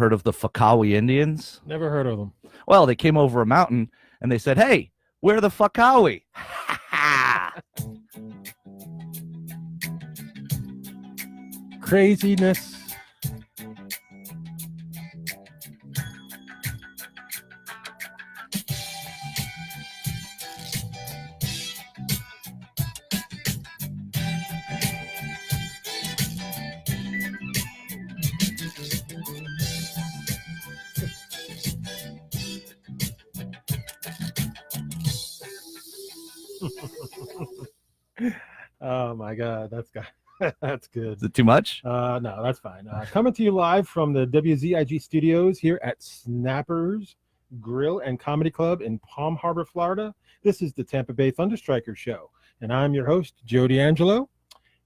heard of the Fakawi Indians? Never heard of them. Well, they came over a mountain and they said, "Hey, we're the Fakawi." Craziness. Oh my God, that's good. Is it too much? No, that's fine. Coming to you live from the WZIG studios here at Snappers Grill and Comedy Club in Palm Harbor, Florida. This is the Tampa Bay Thunderstrikers show, and I'm your host, Joe D'Angelo.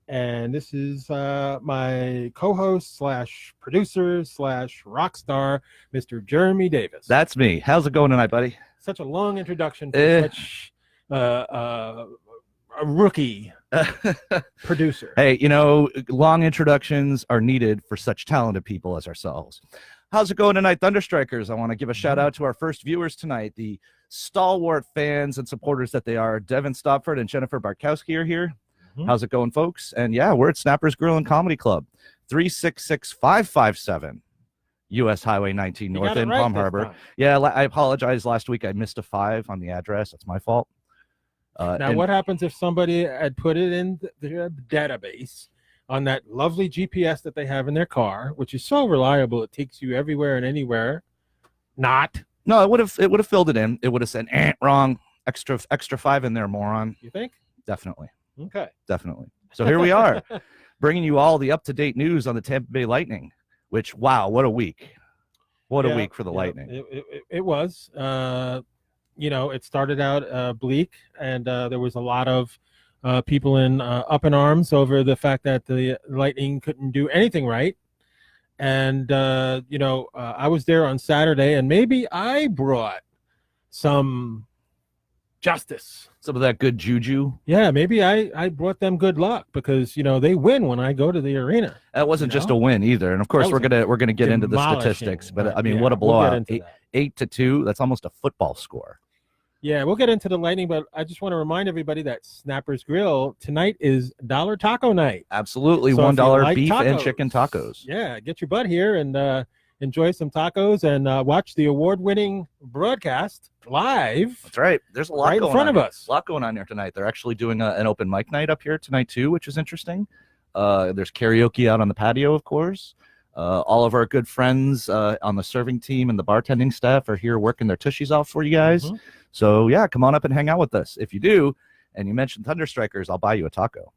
And this is my co-host / producer / rock star, Mr. Jeremy Davis. That's me. How's it going tonight, buddy? Such a long introduction for such a rookie producer. Hey, long introductions are needed for such talented people as ourselves. How's it going tonight, Thunderstrikers? I want to give a shout out to our first viewers tonight, the stalwart fans and supporters that they are. Devin Stopford and Jennifer Barkowski are here. How's it going, folks? And yeah, we're at Snappers Grill and Comedy Club, 366-557 US Highway 19 North in Palm Harbor. Yeah, I apologize. Last week I missed a 5 on the address. That's my fault. Now, what happens if somebody had put it in their database on that lovely GPS that they have in their car, which is so reliable, it takes you everywhere and anywhere? Not. No, it would have filled it in. It would have said, wrong, extra 5 in there, moron. You think? Definitely. Okay. Definitely. So here we are, bringing you all the up-to-date news on the Tampa Bay Lightning, which, wow, what a week. What a week for the Lightning. It was. It started out bleak, and there was a lot of people up in arms over the fact that the Lightning couldn't do anything right. And, I was there on Saturday, and maybe I brought some justice. Some of that good juju. Yeah, maybe I brought them good luck because, they win when I go to the arena. That wasn't just a win either. And, of course, we're gonna get into the statistics. But, I mean, what a blowout. We'll 8-2. That's almost a football score. Yeah, we'll get into the Lightning, but I just want to remind everybody that Snappers Grill tonight is Dollar Taco Night. Absolutely, so $1 beef and chicken tacos. Yeah, get your butt here and enjoy some tacos and watch the award-winning broadcast live. That's right. There's a lot right going in front on of us. A lot going on here tonight. They're actually doing an open mic night up here tonight too, which is interesting. There's karaoke out on the patio, of course. All of our good friends on the serving team and the bartending staff are here working their tushies off for you guys. So, yeah, come on up and hang out with us. If you do, and you mention Thunderstrikers, I'll buy you a taco.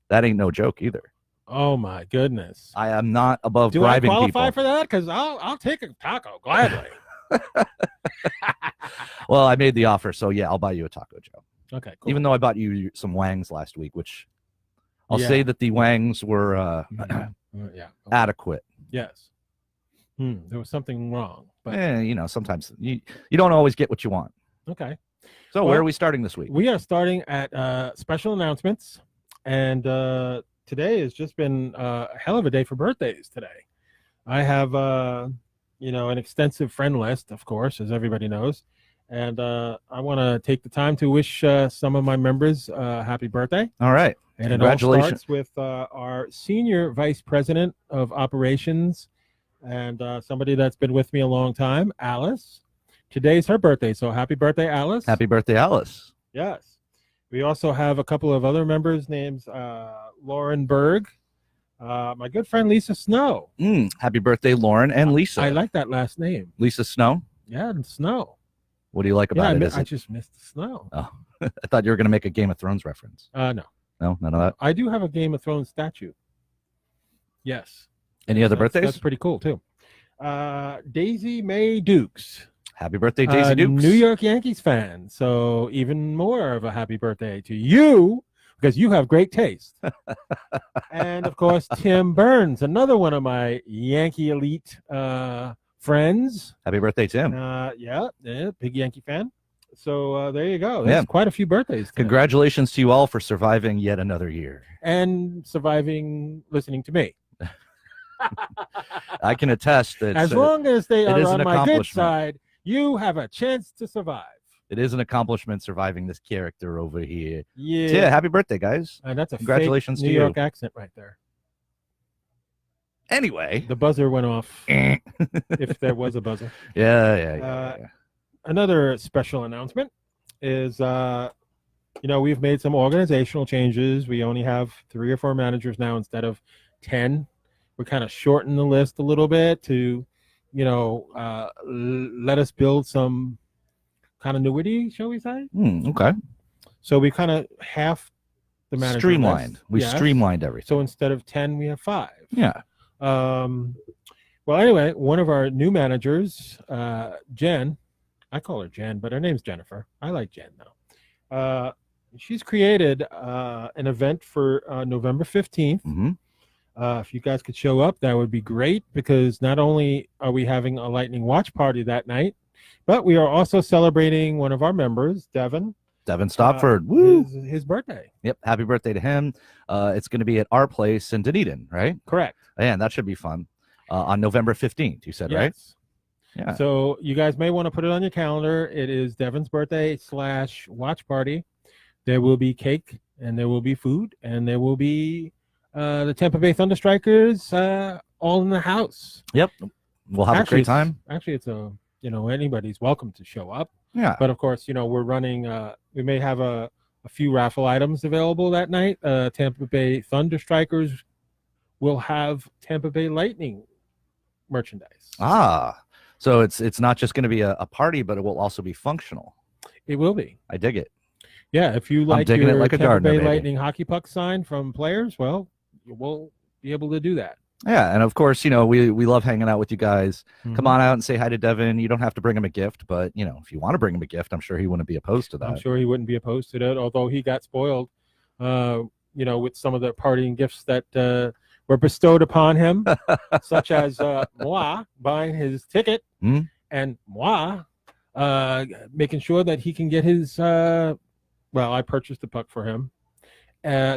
That ain't no joke either. Oh, my goodness. I am not above bribing people. Do I qualify for that? Because I'll take a taco, gladly. Well, I made the offer, so, yeah, I'll buy you a taco, Joe. Okay, cool. Even though I bought you some wangs last week, which I'll say that the wangs were adequate. Yes. There was something wrong. But sometimes you don't always get what you want. Okay. So where are we starting this week? We are starting at special announcements. And today has just been a hell of a day for birthdays today. I have, an extensive friend list, of course, as everybody knows. And I want to take the time to wish some of my members happy birthday. All right. And it all starts with our senior vice president of operations and somebody that's been with me a long time, Alice. Today's her birthday, so happy birthday, Alice. Happy birthday, Alice. Yes. We also have a couple of other members named Lauren Berg, my good friend Lisa Snow. Happy birthday, Lauren and Lisa. I like that last name. Lisa Snow? Yeah, Snow. What do you like about it? I just missed the snow. Oh, I thought you were going to make a Game of Thrones reference. No. No, none of that? I do have a Game of Thrones statue. Yes. Any other birthdays? That's pretty cool, too. Daisy Mae Dukes. Happy birthday, Daisy Dukes. New York Yankees fan. So even more of a happy birthday to you because you have great taste. And, of course, Tim Burns, another one of my Yankee elite friends. Happy birthday, Tim. Yeah, big Yankee fan. So there you go. There's quite a few birthdays today. Congratulations to you all for surviving yet another year. And surviving listening to me. I can attest that As long as they it are is on an my good accomplishment. side, you have a chance to survive. it is an accomplishment surviving this character over here. Yeah. So, yeah, happy birthday, guys. And that's a Congratulations fake New to you. York accent right there. Anyway. The buzzer went off, yeah, if there was a buzzer. yeah. Another special announcement is, we've made some organizational changes. We only have 3 or 4 managers now instead of 10. We're kind of shortened the list a little bit to, let us build some continuity, shall we say? Okay. So we kind of half the manager Streamlined. list. We Yes. streamlined everything. So instead of 10, we have 5. Yeah. Well, anyway, one of our new managers, Jen, I call her Jen, but her name's Jennifer. I like Jen though. She's created an event for November 15th. Mhm. If you guys could show up, that would be great, because not only are we having a lightning watch party that night, but we are also celebrating one of our members, Devin. Devin Stopford. Woo. His birthday. Yep. Happy birthday to him. It's going to be at our place in Dunedin, right? Correct. Man, that should be fun. On November 15th, you said, right? Yes. Yeah. So you guys may want to put it on your calendar. It is Devin's birthday / watch party. There will be cake, and there will be food, and there will be the Tampa Bay Thunderstrikers all in the house. Yep. We'll have a great time. Actually, it's anybody's welcome to show up. Yeah. But of course, we're running. We may have a few raffle items available that night. Tampa Bay Thunderstrikers will have Tampa Bay Lightning merchandise. So it's not just going to be a party, but it will also be functional. It will be. I dig it. Yeah, if you like digging it your like a Tampa gardener, Bay baby. Lightning hockey puck sign from players, well, we'll be able to do that. Yeah, and of course, we love hanging out with you guys. Mhm. Come on out and say hi to Devin. You don't have to bring him a gift, but if you want to bring him a gift, I'm sure he wouldn't be opposed to that. I'm sure he wouldn't be opposed to that, although he got spoiled, with some of the partying gifts that were bestowed upon him, such as moi buying his ticket Mhm. and moi making sure that he can get his. I purchased the puck for him,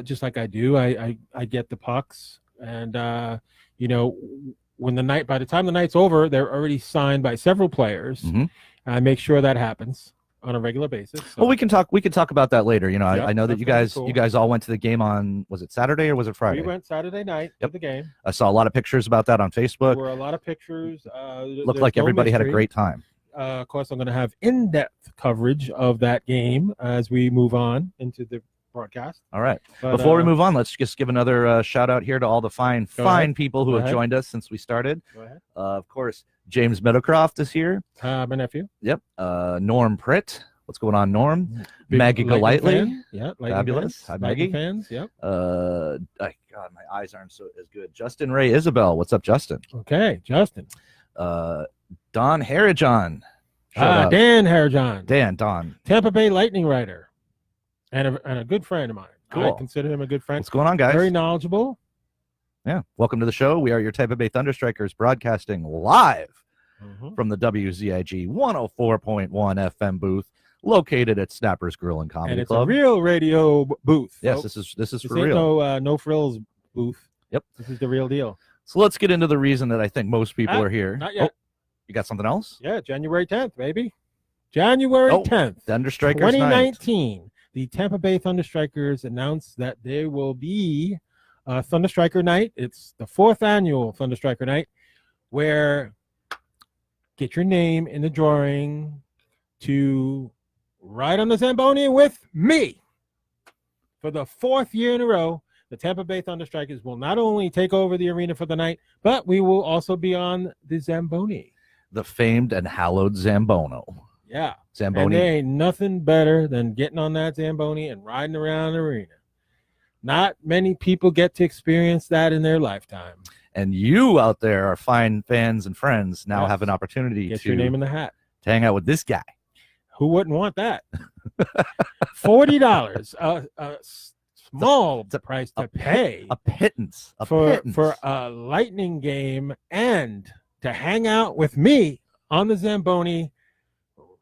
just like I do. I get the pucks, and by the time the night's over, they're already signed by several players. Mhm. I make sure that happens on a regular basis. So. Well, we can talk about that later. I know that that's you gonna be guys cool. you guys all went to the game on, was it Saturday or was it Friday? We went Saturday night to Yep. the game. I saw a lot of pictures about that on There Facebook. were a lot of pictures. Looked like everybody had a great time. Of course, I'm going to have in-depth coverage of that game as we move on into the broadcast. All right. But, Before we move on, let's just give another shout out here to all the fine Go ahead. people who Go have ahead. joined us since we started. Go ahead. Of course, James Meadowcroft is here. My nephew. Yep. Norm Pritt. What's going on, Norm? Big Maggie Lightning Golightly. fan. Yeah, Lightning Fabulous. fans. Hi, Lightning Maggie. fans. Yep. God, my eyes aren't so as good. Justin Ray Isabel. What's up, Justin? Okay, Justin. Don Harajon. Shout out. Dan Harajon. Don. Tampa Bay Lightning writer, and a good friend of mine. Cool. I consider him a good friend. What's going on, guys? Very knowledgeable. Yeah. Welcome to the show. We are your Tampa Bay Thunderstrikers broadcasting live Mhm. from the WZIG 104.1 FM booth located at Snappers Grill and Comedy And it's Club. a real radio booth. Yes, folks. this is This for ain't real. no frills booth. Yep. This is the real deal. So let's get into the reason that I think most people Ah, are here. Not yet. Oh, you got something else? Yeah, January 10th, baby. January Oh, 10th, Thunderstrikers night. 2019. The Tampa Bay Thunderstrikers announced that there will be a Thunderstriker night. It's the 4th annual Thunderstriker night, where get your name in the drawing to ride on the Zamboni with me. For the 4th year in a row, the Tampa Bay Thunderstrikers will not only take over the arena for the night, but we will also be on the Zamboni. The famed and hallowed Zambono. Yeah. And Zamboni. there ain't nothing better than getting on that Zamboni and riding around the arena. Not many people get to experience that in their lifetime. And you out there, our fine fans and friends, now Yes. have an opportunity Get to your name in the hat. hang out with this guy. Who wouldn't want that? $40, a small price to pay A pittance. A for pittance. a Lightning game and to hang out with me on the Zamboni,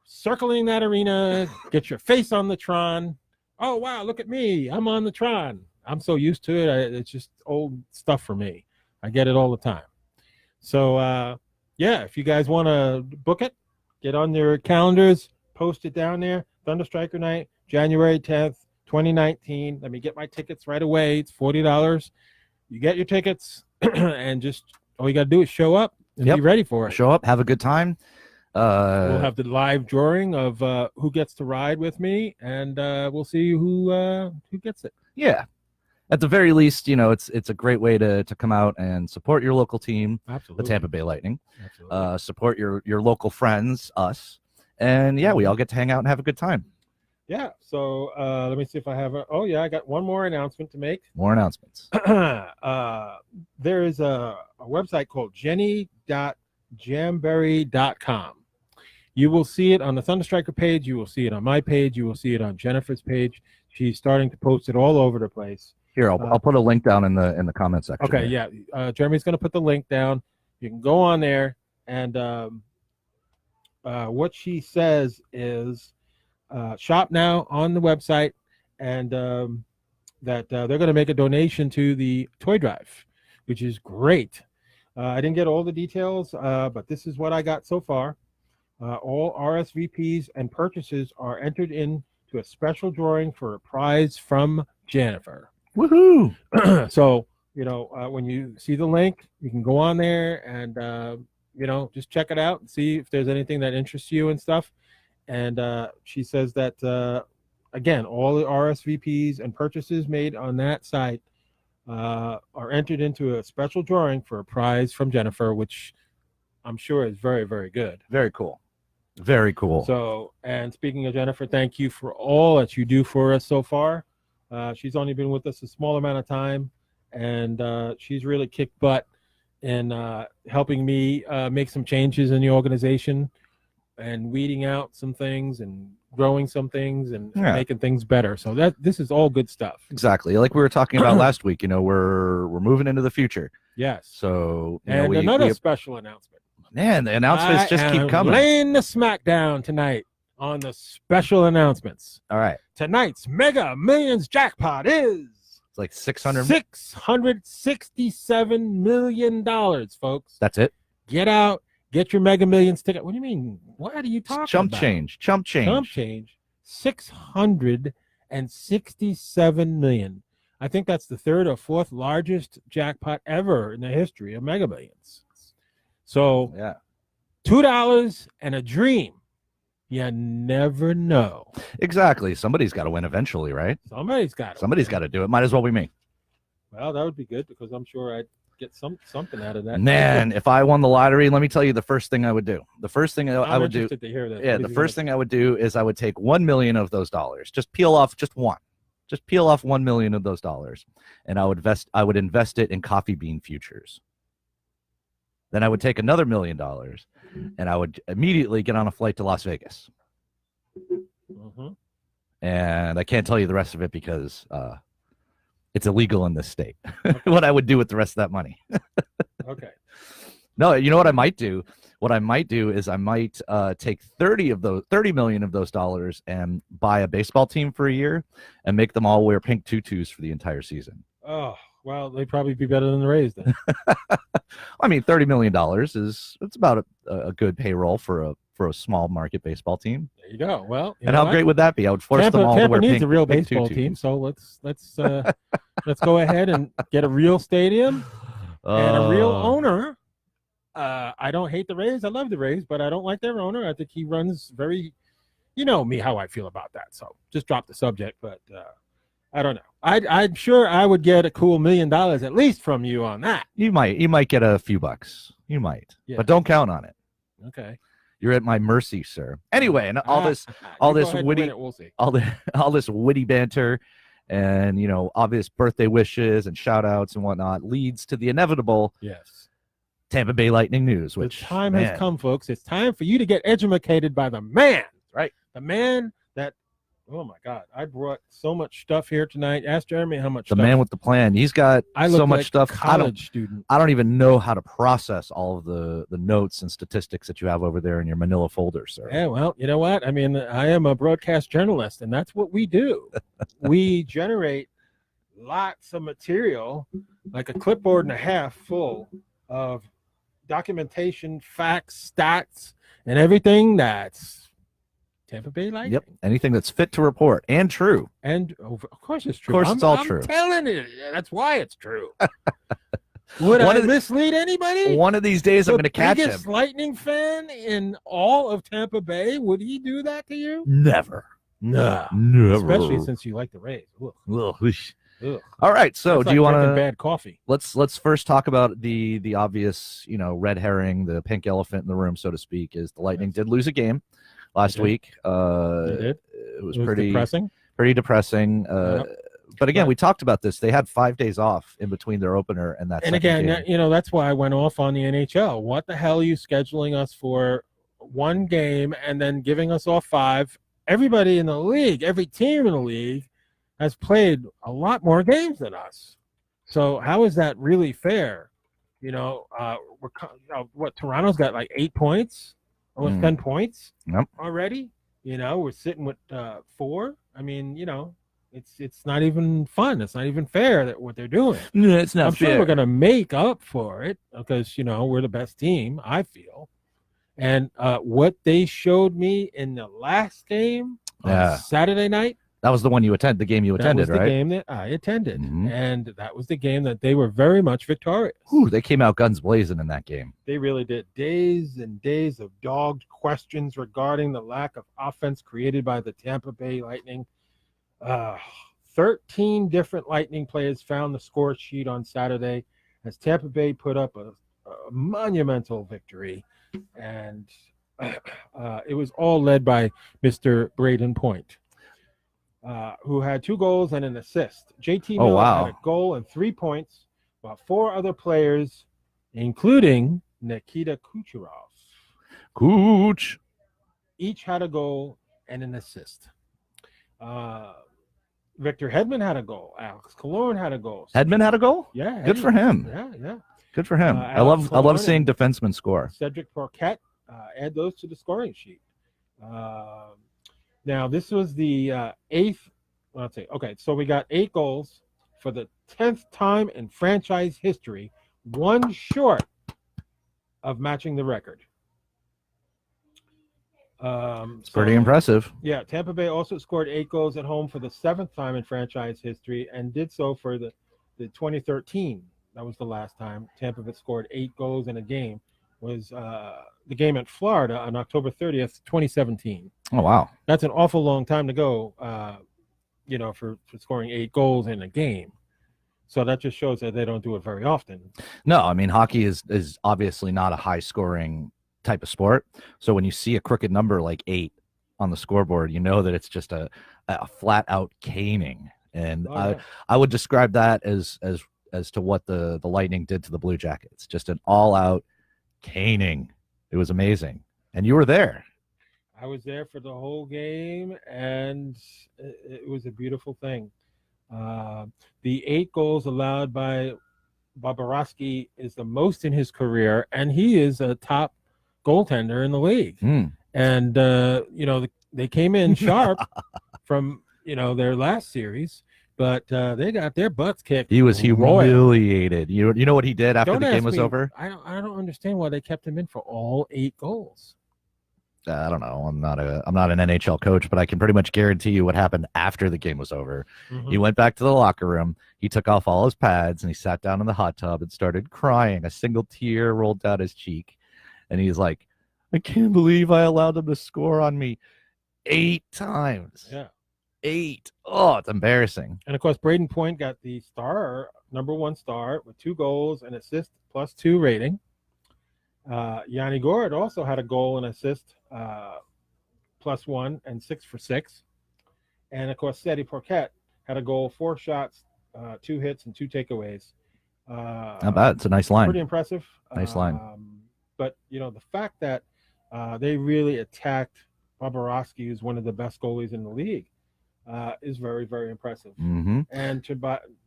circling that arena, get your face on the Tron. Oh, wow, look at me. I'm on the Tron. I'm so used to it. It's just old stuff for me. I get it all the time. So yeah, if you guys want to book it, get on your calendars, post it down there. Thunderstriker Night, January 10th, 2019. Let me get my tickets right away. It's $40. You get your tickets, and just all you got to do is show up and Yep. be ready for it. Show up, have a good time. We'll have the live drawing of who gets to ride with me, and we'll see who gets it. Yeah. At the very least, it's a great way to come out and support your local team, Absolutely. the Tampa Bay Lightning. Absolutely. Support your local friends, us, and yeah, we all get to hang out and have a good time. Yeah. So let me see if I have oh yeah, I got one more announcement to make. More announcements. There is a website called jenny.jamberry.com. You will see it on the Thunderstriker page. You will see it on my page. You will see it on Jennifer's page. She's starting to post it all over the place. Here, I'll put a link down in the comment section. Okay, here. yeah. Jeremy's going to put the link down. You can go on there, and what she says is shop now on the website, and that they're going to make a donation to the toy drive, which is great. I didn't get all the details, but this is what I got so far. All RSVPs and purchases are entered into a special drawing for a prize from Jennifer. Woohoo! So, when you see the link, you can go on there and, just check it out and see if there's anything that interests you and stuff. And she says that, again, all the RSVPs and purchases made on that site are entered into a special drawing for a prize from Jennifer, which I'm sure is very, very good. Very cool. Very cool. So, and speaking of Jennifer, thank you for all that you do for us so far. She's only been with us a small amount of time, and she's really kicked butt in helping me make some changes in the organization and weeding out some things and growing some things and making things better. So this is all good stuff. Exactly. Like we were talking about last week, we're moving into the future. Yes. So, and another special announcement. Man, the announcements just keep coming. Laying the smackdown tonight on the special announcements. All right. Tonight's Mega Millions jackpot is it's like $667 million, folks. That's it. Get out, get your Mega Millions ticket. What do you mean? What are you talking Chump about? Chump change. Chump change. $667 million. I think that's the third or fourth largest jackpot ever in the history of Mega Millions. So, yeah, $2 and a dream. You never know. Exactly. Somebody's got to win eventually, right? Somebody's got to do it. Might as well be me. Well, that would be good because I'm sure I'd get something out of that. Man, if I won the lottery, let me tell you the first thing I would do. The first thing I would do. To hear that. Yeah, the first thing I would do is I would take 1 million of those dollars. Just peel off just one. Just peel off 1 million of those dollars, and I would invest it in coffee bean futures. Then I would take another $1 million, and I would immediately get on a flight to Las Vegas. Mm-hmm. And I can't tell you the rest of it because it's illegal in this state. What I would do with the rest of that money. Okay. No, you know what I might do? What I might do is I might take 30 million of those dollars and buy a baseball team for a year and make them all wear pink tutus for the entire season. Oh, well, they'd probably be better than the Rays then. I mean, $30 million it's about a good payroll for a small market baseball team. There you go. Well, and how great would that be? I would force them all to wear Tampa needs pink, a real pink baseball tutus. team, so let's go ahead and get a real stadium and a real owner. I don't hate the Rays. I love the Rays, but I don't like their owner. I think he runs very, you know me, how I feel about that. So just drop the subject, but I don't know. I'm sure I would get a cool $1 million at least from you on that. You might get a few bucks. You might, but don't count on it. Okay. You're at my mercy, sir. Anyway, and all this witty, we'll see. all this witty banter, and obvious birthday wishes and shout outs and whatnot leads to the inevitable. Yes. Tampa Bay Lightning news, The which time has come, folks. It's time for you to get educated by the man. Right. The man that, oh my God, I brought so much stuff here tonight. Ask Jeremy how much the stuff. man with the plan. He's got so much stuff. College student. I don't even know how to process all of the notes and statistics that you have over there in your manila folder, sir. Yeah, well, you know what? I mean, I am a broadcast journalist, and that's what we do. We generate lots of material, like a clipboard and a half full of documentation, facts, stats, and everything that's Tampa Bay Lightning. Yep. Anything that's fit to report and true. And of course it's true. Of course, it's all I'm true. telling you, that's why it's true. Would One I of the- mislead anybody? One of these days, I'm going to catch The him. biggest Lightning fan in all of Tampa Bay, would he do that to you? Never. No. Never. Especially since you like the Rays. Ugh. Ugh, whoosh. Ugh. All right. So, That's do you like want drinking to? bad coffee? Let's first talk about the obvious, red herring, the pink elephant in the room, so to speak. Is the Lightning did lose a game last They did. week? They did. It was It was pretty depressing. pretty depressing. Yep. But again, But- we talked about this. They had 5 days off in between their opener and that. And second again, game. that's why I went off on the NHL. What the hell are you scheduling us for one game and then giving us all 5? Everybody in the league, every team in the league has played a lot more games than us. So how is that really fair? What Toronto's got like 8 points, almost 10 points Yep. already. We're sitting with 4. I mean, it's not even fun. It's not even fair that what they're doing. No, it's not I'm fair. sure we're going to make up for it because, we're the best team, I feel. And what they showed me in the last game Yeah. on Saturday night, That was the one you attended. The game you that attended, was the right? game that I attended. Mhm. And that was the game that they were very much victorious. Whew, they came out guns blazing in that game. They really did. Days and days of dogged questions regarding the lack of offense created by the Tampa Bay Lightning. 13 different Lightning players found the score sheet on Saturday as Tampa Bay put up a monumental victory. And it was all led by Mr. Braden Point, who had 2 goals and an assist. JT Oh, Miller wow. had a goal and 3 points, while 4 other players, including Nikita Kucherov, Cooch. each had a goal and an assist. Victor Hedman had a goal. Alex Killorn had a goal. Hedman had a goal. Yeah, Good for him. Yeah. Good for him. I Alex love Killorn seeing and- defensemen score. Cedric Paquette, add those to the scoring sheet. Now, this was the 8th. Let's see. Okay, so we got 8 goals for the 10th time in franchise history, one short of matching the record. It's pretty impressive. Yeah, Tampa Bay also scored 8 goals at home for the 7th time in franchise history and did so for the 2013. That was the last time Tampa Bay scored 8 goals in a game. Was the game at Florida on October 30th, 2017. Oh wow. That's an awful long time to go, for scoring 8 goals in a game. So that just shows that they don't do it very often. No, I mean hockey is obviously not a high scoring type of sport. So when you see a crooked number like 8 on the scoreboard, you know that it's just a flat out caning. And Oh, yeah. I would describe that as to what the Lightning did to the Blue Jackets. Just an all out caning. It was amazing. And you were there. I was there for the whole game, and it was a beautiful thing. The 8 goals allowed by Bobrovsky is the most in his career, and he is a top goaltender in the league. And they came in sharp from their last series, but they got their butts kicked. He was royal. humiliated. You know what he did after Don't the game ask was me. over? I don't understand why they kept him in for all 8 goals. I don't know. I'm not an NHL coach, but I can pretty much guarantee you what happened after the game was over. He went back to the locker room. He took off all his pads and he sat down in the hot tub and started crying. A single tear rolled down his cheek. And he's like, I can't believe I allowed them to score on me 8 times. Yeah. 8. Oh, it's embarrassing. And of course, Braden Point got the number 1 star with 2 goals and assist plus 2 rating. Yanni Gourde also had a goal and assist plus 1 and 6 for 6. And of course, Cedric Paquette had a goal, 4 shots, 2 hits, and 2 takeaways. Not bad. It's a nice line. Pretty impressive. Nice line. But the fact that they really attacked Bobrovsky, who's one of the best goalies in the league, is very, very impressive. Mm-hmm. And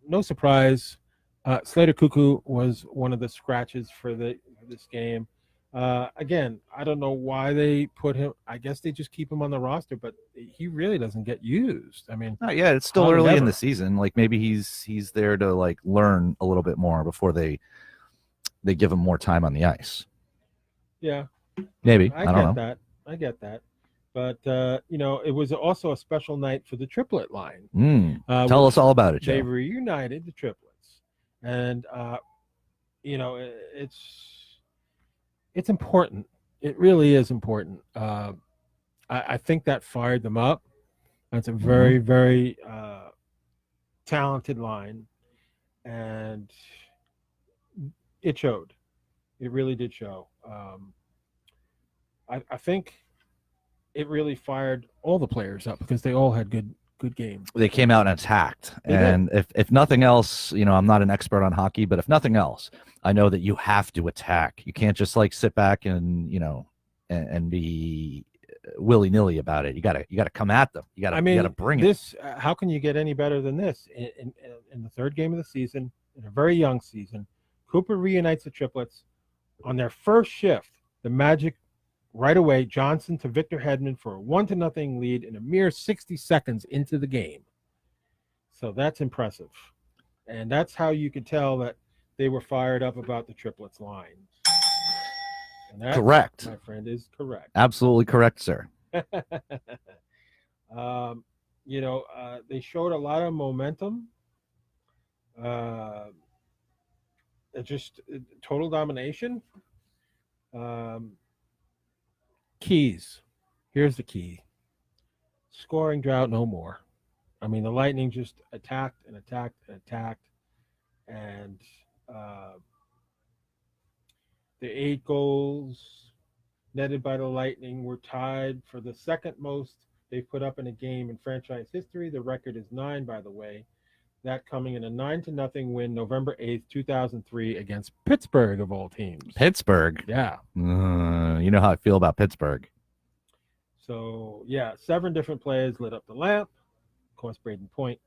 no surprise, Slater Cuckoo was one of the scratches for this game. Again, I don't know why they put him. I guess they just keep him on the roster, but he really doesn't get used. I mean, Yeah, it's still Hardly early in ever. the season. Like maybe he's there to like learn a little bit more before they they give him more time on the ice. Yeah, Maybe. I I don't get know. that. I get that. But it was also a special night for the triplet line. Tell us all about it, They Joe. reunited the triplets, and it's important. It really is important. I think that fired them up. That's a very, very talented line, and it showed. It really did show. I think it really fired all the players up because they all had good games. They came out and attacked. They and if nothing else, I'm not an expert on hockey, but if nothing else, I know that you have to attack. You can't just like sit back and and be willy-nilly about it. You gotta come at them. You gotta bring this. How can you get any better than this? In the third game of the season, in a very young season, Cooper reunites the triplets on their first shift. The Magic right away, Johnson to Victor Hedman for a 1-0 lead in a mere 60 seconds into the game. So that's impressive. And that's how you could tell that they were fired up about the triplets line. And that, Correct. my friend, is correct. Absolutely correct, sir. They showed a lot of momentum. Just total domination. Keys. Here's the key. Scoring drought no more. I mean, the Lightning just attacked and attacked and attacked. And the 8 goals netted by the Lightning were tied for the second most they've put up in a game in franchise history. The record is 9, by the way. That coming in a 9-0 win November 8th, 2003 against Pittsburgh, of all teams. Pittsburgh. Yeah. You know how I feel about Pittsburgh. So, 7 different players lit up the lamp. Of course, Braden Point.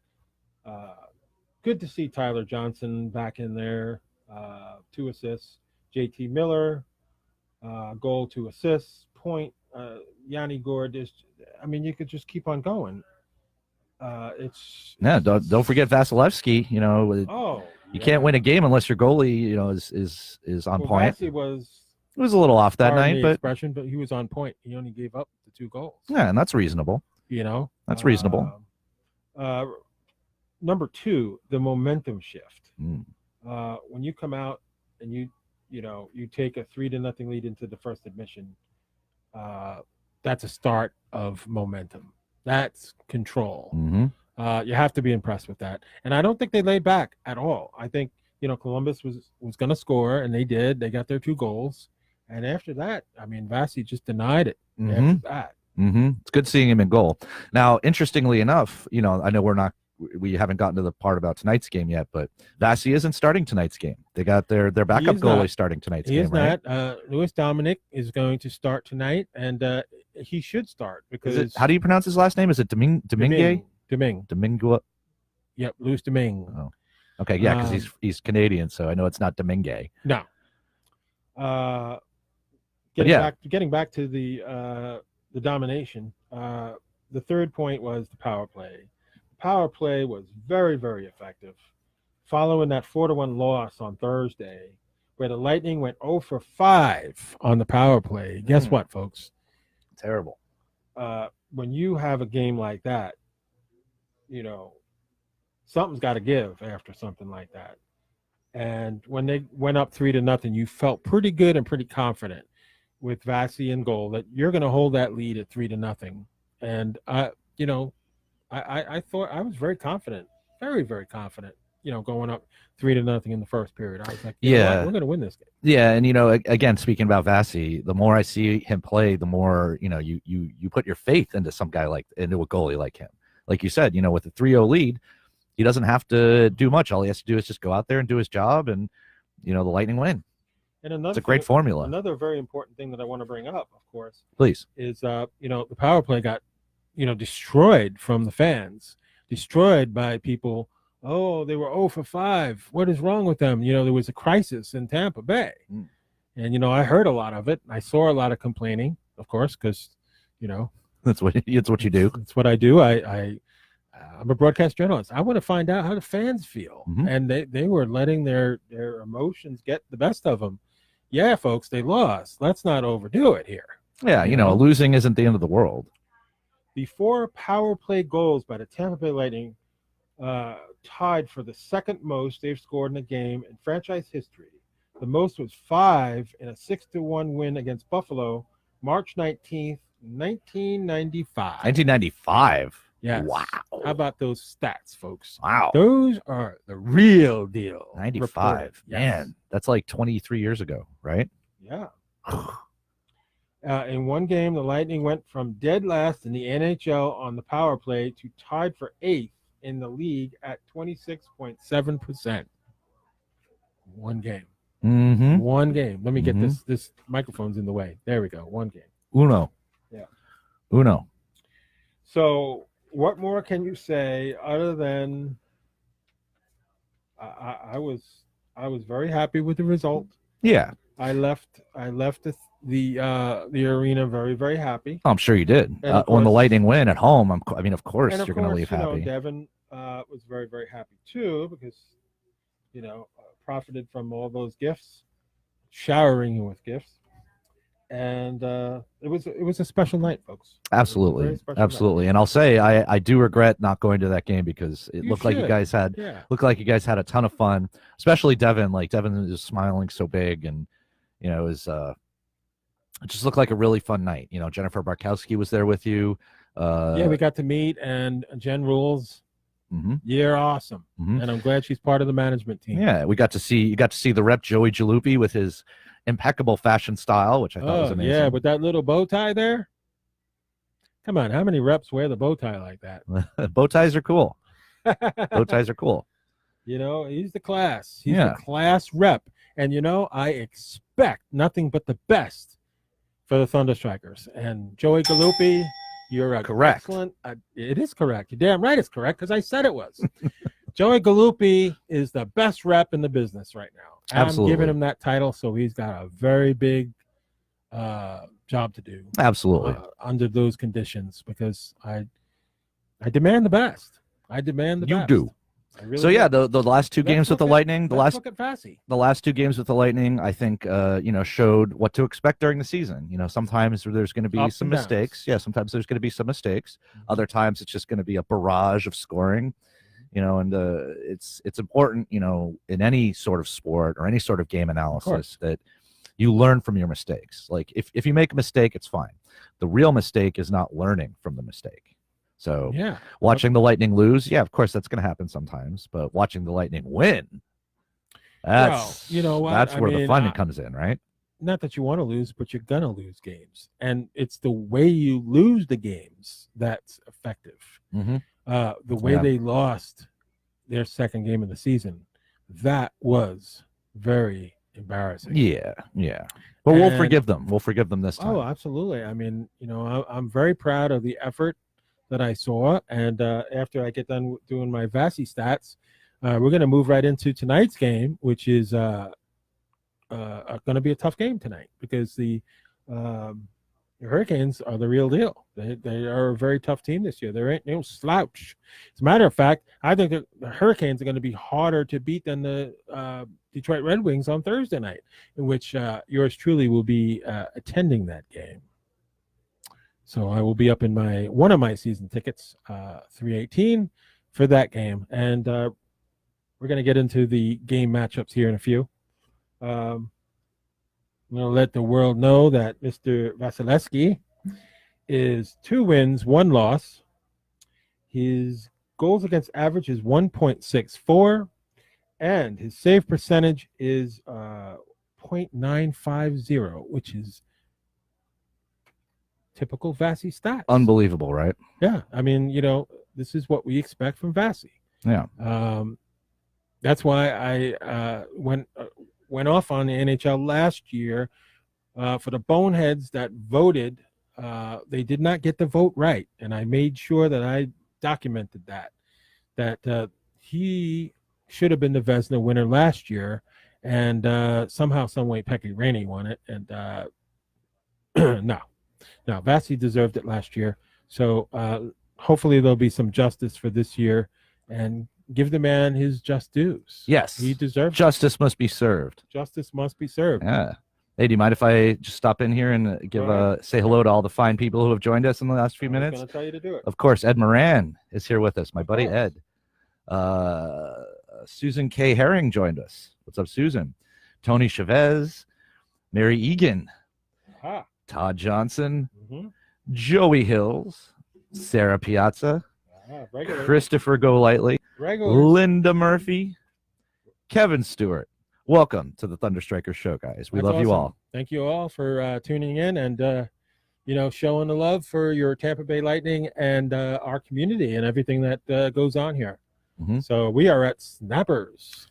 Good to see Tyler Johnson back in there. 2 assists. JT Miller, goal, 2 assists. Point. Yanni Gourde. You could just keep on going. Don't forget Vasilevsky. You can't win a game unless your goalie, is on point. It was a little off that night, but he was on point. He only gave up the 2 goals. Yeah, and that's reasonable. That's reasonable. Number 2, the momentum shift. When you come out and you take a 3-0 lead into the first admission, that's a start of momentum. That's control. You have to be impressed with that. And I don't think they laid back at all. I think, Columbus was going to score, and they did. They got their 2 goals. And after that, Vasi just denied it after that. It's good seeing him in goal. Now, interestingly enough, I know we haven't gotten to the part about tonight's game yet, but Vasi isn't starting tonight's game. They got their backup goalie starting tonight's game, right? He is not. Louis Dominic is going to start tonight, and he should start because. How do you pronounce his last name? Is it Domingue? Domingue. Yep, Louis Domingue. Oh. Okay, yeah, because he's Canadian, so I know it's not Domingue. No. Getting back to the domination. The third point was the power play. The power play was very, very effective. Following that 4-1 loss on Thursday, where the Lightning went 0 for 5 on the power play. Guess what, folks? Terrible. When you have a game like that, something's got to give after something like that. And when they went up 3-0, you felt pretty good and pretty confident with Vasi in goal that you're going to hold that lead at 3-0. And I thought I was very confident, very, very confident. Going up 3-0 in the first period, I was like, we're going to win this game. Yeah, and again, speaking about Vasi, the more I see him play, the more you put your faith into into a goalie like him. Like you said, with a 3-0 lead, he doesn't have to do much. All he has to do is just go out there and do his job, and the Lightning win. And it's a great formula. Another very important thing that I want to bring up, of course, please, is the power play got destroyed from the fans, destroyed by people. Oh, they were 0 for 5. What is wrong with them? There was a crisis in Tampa Bay. And, I heard a lot of it. I saw a lot of complaining, of course, because, that's what you do. That's what I do. I I'm a broadcast journalist. I want to find out how the fans feel, Mhm. and they were letting their emotions get the best of them. Yeah, folks, they lost. Let's not overdo it here. Yeah, losing isn't the end of the world. The 4 power play goals by the Tampa Bay Lightning tied for the second most they've scored in a game in franchise history. The most was 5 in a 6-1 win against Buffalo, March 19th, 1995. 1995. Yes. Wow. How about those stats, folks? Wow. Those are the real deal. 95. reported. Yes. Man, that's like 23 years ago, right? Yeah. In one game, the Lightning went from dead last in the NHL on the power play to tied for 8th in the league at 26.7%. One game. Mm-hmm. One game. Let me get Mhm. this microphone's in the way. There we go. One game. Uno. Yeah. Uno. So, what more can you say other than I was very happy with the result. Yeah. I left the arena very, very happy. I'm sure you did. And of When the course- Lightning win at home, of course And of you're going to course, leave you know, happy. Devin was very, very happy too because, profited from all those gifts, showering you with gifts, and it was a special night, folks. It was a Absolutely. very special night. Absolutely. And I'll say I do regret not going to that game because it You looked like you should. guys had Yeah. a ton of fun, especially Devin. Like Devin was smiling so big, and it was it just looked like a really fun night. Jennifer Barkowski was there with you. Yeah, we got to meet, and Jen Rules. Mhm. You're awesome, Mhm. and I'm glad she's part of the management team. Yeah, you got to see the rep Joey Jalupy with his impeccable fashion style, which I thought was amazing. Yeah, with that little bow tie there. Come on, how many reps wear the bow tie like that? Bow ties are cool. Bow ties are cool. He's the class. He's Yeah. the class rep. And I expect nothing but the best for the Thunder Strikers. And Joey Galuppi, you're a Correct. excellent. It is correct. You're damn right it's correct because I said it was. Joey Galuppi is the best rep in the business right now. And Absolutely. I'm giving him that title, so he's got a very big job to do. Absolutely. Under those conditions, because I demand the best. I demand the You best. do. I really So yeah, do. the last two Let's games with the look at- Lightning, Let's look at Vassy. the last two games with the Lightning, I think showed what to expect during the season. Sometimes there's going to be Ups some and downs. mistakes. Yeah, sometimes there's going to be some mistakes. Mhm. Other times it's just going to be a barrage of scoring. And it's important, in any sort of sport or any sort of game analysis that you learn from your mistakes. Like if you make a mistake, it's fine. The real mistake is not learning from the mistake. So Yeah. watching the Lightning lose, yeah, of course that's going to happen sometimes. But watching the Lightning win, that's you know what? that's I where the mean, fun comes in, right? Not that you want to lose, but you're gonna lose games, and it's the way you lose the games that's effective. Mm-hmm. The way Yeah. they lost their second game of the season, that was very embarrassing. Yeah, yeah. But we'll And- forgive them. We'll forgive them this time. Oh, absolutely. I mean, I'm very proud of the effort that I saw. And after I get done doing my Vassy stats, we're going to move right into tonight's game, which is going to be a tough game tonight because the Hurricanes are the real deal. They are a very tough team this year. There ain't no slouch. As a matter of fact, I think the Hurricanes are going to be harder to beat than the Detroit Red Wings on Thursday night, in which yours truly will be attending that game. So I will be up in one of my season tickets, 318, for that game, and we're going to get into the game matchups here in a few. I'm going to let the world know that Mr. Vasilevsky is 2 wins, 1 loss. His goals against average is 1.64, and his save percentage is 0.950, which is typical Vassy stats. Unbelievable, right? Yeah, I mean, this is what we expect from Vassy. Yeah. That's why I went off on the NHL last year for the boneheads that voted. They did not get the vote right, and I made sure that I documented that he should have been the Vezina winner last year, and somehow, some way, Pekka Rinne won it, and no, Vassy deserved it last year. So hopefully there'll be some justice for this year and give the man his just dues. Yes. He deserves Justice must be served. justice must be served. Yeah. Hey, do you mind if I just stop in here and say hello to all the fine people who have joined us in the last few I was minutes? going to tell you to do it. Of course, Ed Moran is here with us. My buddy course. Ed. Susan K. Herring joined us. What's up, Susan? Tony Chavez, Mary Egan, Aha. Todd Johnson, Mhm. Joey Hills, Sarah Piazza, Regular. Christopher Golightly, Regular. Linda Murphy, Kevin Stewart. Welcome to the Thunderstrikers show, guys. We That's love you awesome. all. Thank you all for tuning in and showing the love for your Tampa Bay Lightning and our community and everything that goes on here. Mhm. So we are at Snappers.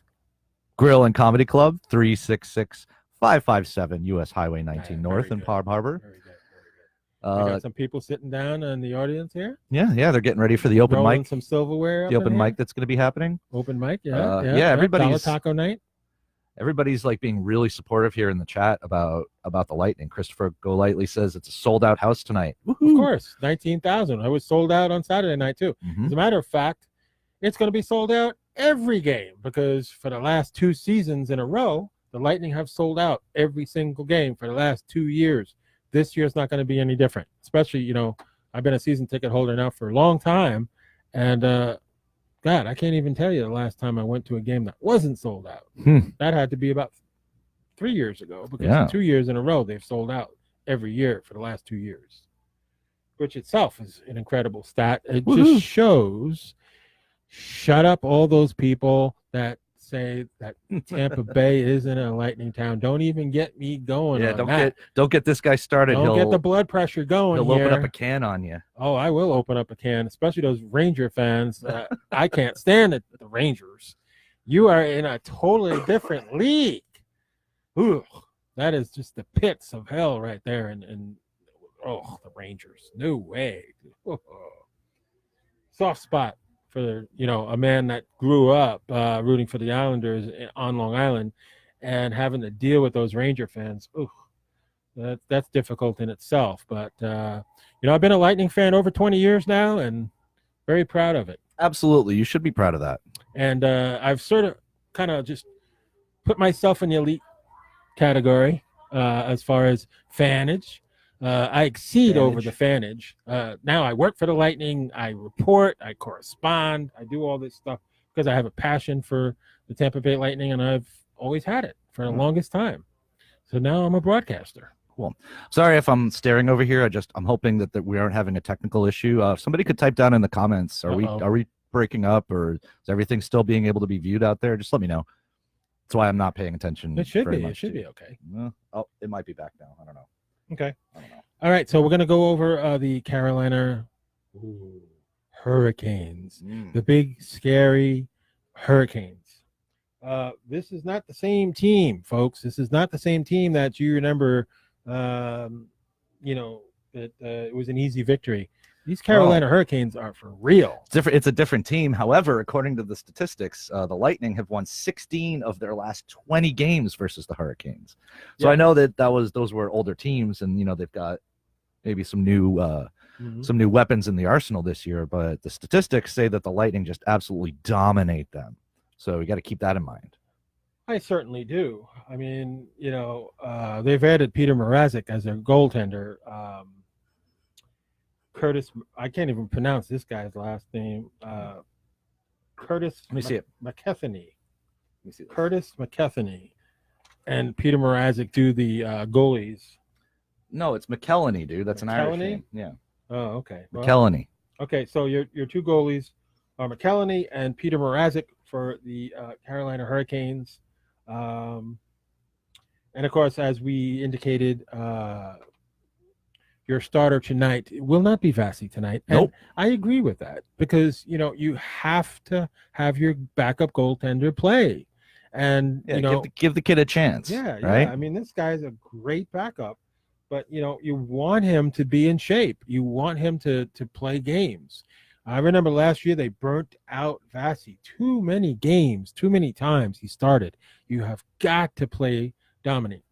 Grill and Comedy Club, 366-557 US Highway 19 Very North in good. Palm Harbor. Very good. Very good. We Uh, got some people sitting down in the audience here. yeah, they're getting ready for the open Rolling mic. some silverware. The up open in here. mic that's going to be happening. Open mic. Yeah, Yeah. everybody's- Dollar taco night. Everybody's like being really supportive here in the chat about the Lightning. Christopher Golightly says it's a sold out house tonight. Of course, 19,000. I was sold out on Saturday night too. Mhm. As a matter of fact, it's going to be sold out every game because for the last 2 seasons in a row, the Lightning have sold out every single game for the last 2 years. This year's not going to be any different. Especially, I've been a season ticket holder now for a long time, and God, I can't even tell you the last time I went to a game that wasn't sold out. That had to be about 3 years ago because Yeah. 2 years in a row they've sold out every year for the last 2 years, which itself is an incredible stat. It Woohoo. just shows, shut up all those people that say that Tampa Bay isn't a Lightning town. Don't even get me going. Yeah, on don't that. get this guy started. Don't get the blood pressure going. He'll open here. up a can on you. Oh, I will open up a can, especially those Ranger fans. I can't stand it, the Rangers. You are in a totally different league. Ooh, that is just the pits of hell right there. And the Rangers. No way. Soft spot for a man that grew up rooting for the Islanders on Long Island and having to deal with those Ranger fans. Ooh, that's difficult in itself. But I've been a Lightning fan over 20 years now and very proud of it. Absolutely, you should be proud of that. And I've sort of kind of just put myself in the elite category as far as fanage. I exceed over the fanage. Now I work for the Lightning. I report. I correspond. I do all this stuff because I have a passion for the Tampa Bay Lightning, and I've always had it for the longest time. So now I'm a broadcaster. Cool. Sorry if I'm staring over here. I'm hoping that we aren't having a technical issue. If somebody could type down in the comments, are we breaking up, or is everything still being able to be viewed out there? Just let me know. That's why I'm not paying attention. It should very be. much It should to- be okay. Oh, it might be back now. I don't know. Okay. I don't know. All right. So we're going to go over the Carolina Hurricanes. The big, scary Hurricanes. This is not the same team, folks. This is not the same team that you remember, that it was an easy victory. These Carolina Hurricanes are for real. It's a different team. However, according to the statistics, the Lightning have won 16 of their last 20 games versus the Hurricanes. So Yeah. I know that those were older teams, and they've got maybe some new weapons in the arsenal this year. But the statistics say that the Lightning just absolutely dominate them. So we got to keep that in mind. I certainly do. I mean, they've added Peter Mrazek as their goaltender. Curtis, I can't even pronounce this guy's last name. Curtis. Let me see it. McKechnie. Let me see this. Curtis McKechnie, and Peter Mrazek do the goalies. No, it's McKelney, dude. That's an Irish McKelney? name. Yeah, Oh, okay. Well, McKelney. okay, so your two goalies are McKelney and Peter Mrazek for the Carolina Hurricanes. And of course, as we indicated, your starter tonight will not be Vasi tonight. And Nope. I agree with that because you have to have your backup goaltender play, and Yeah, give the kid a chance. yeah, right. I mean, this guy's a great backup, but you want him to be in shape. You want him to play games. I remember last year they burnt out Vasi too many games, too many times he started. You have got to play Dominic.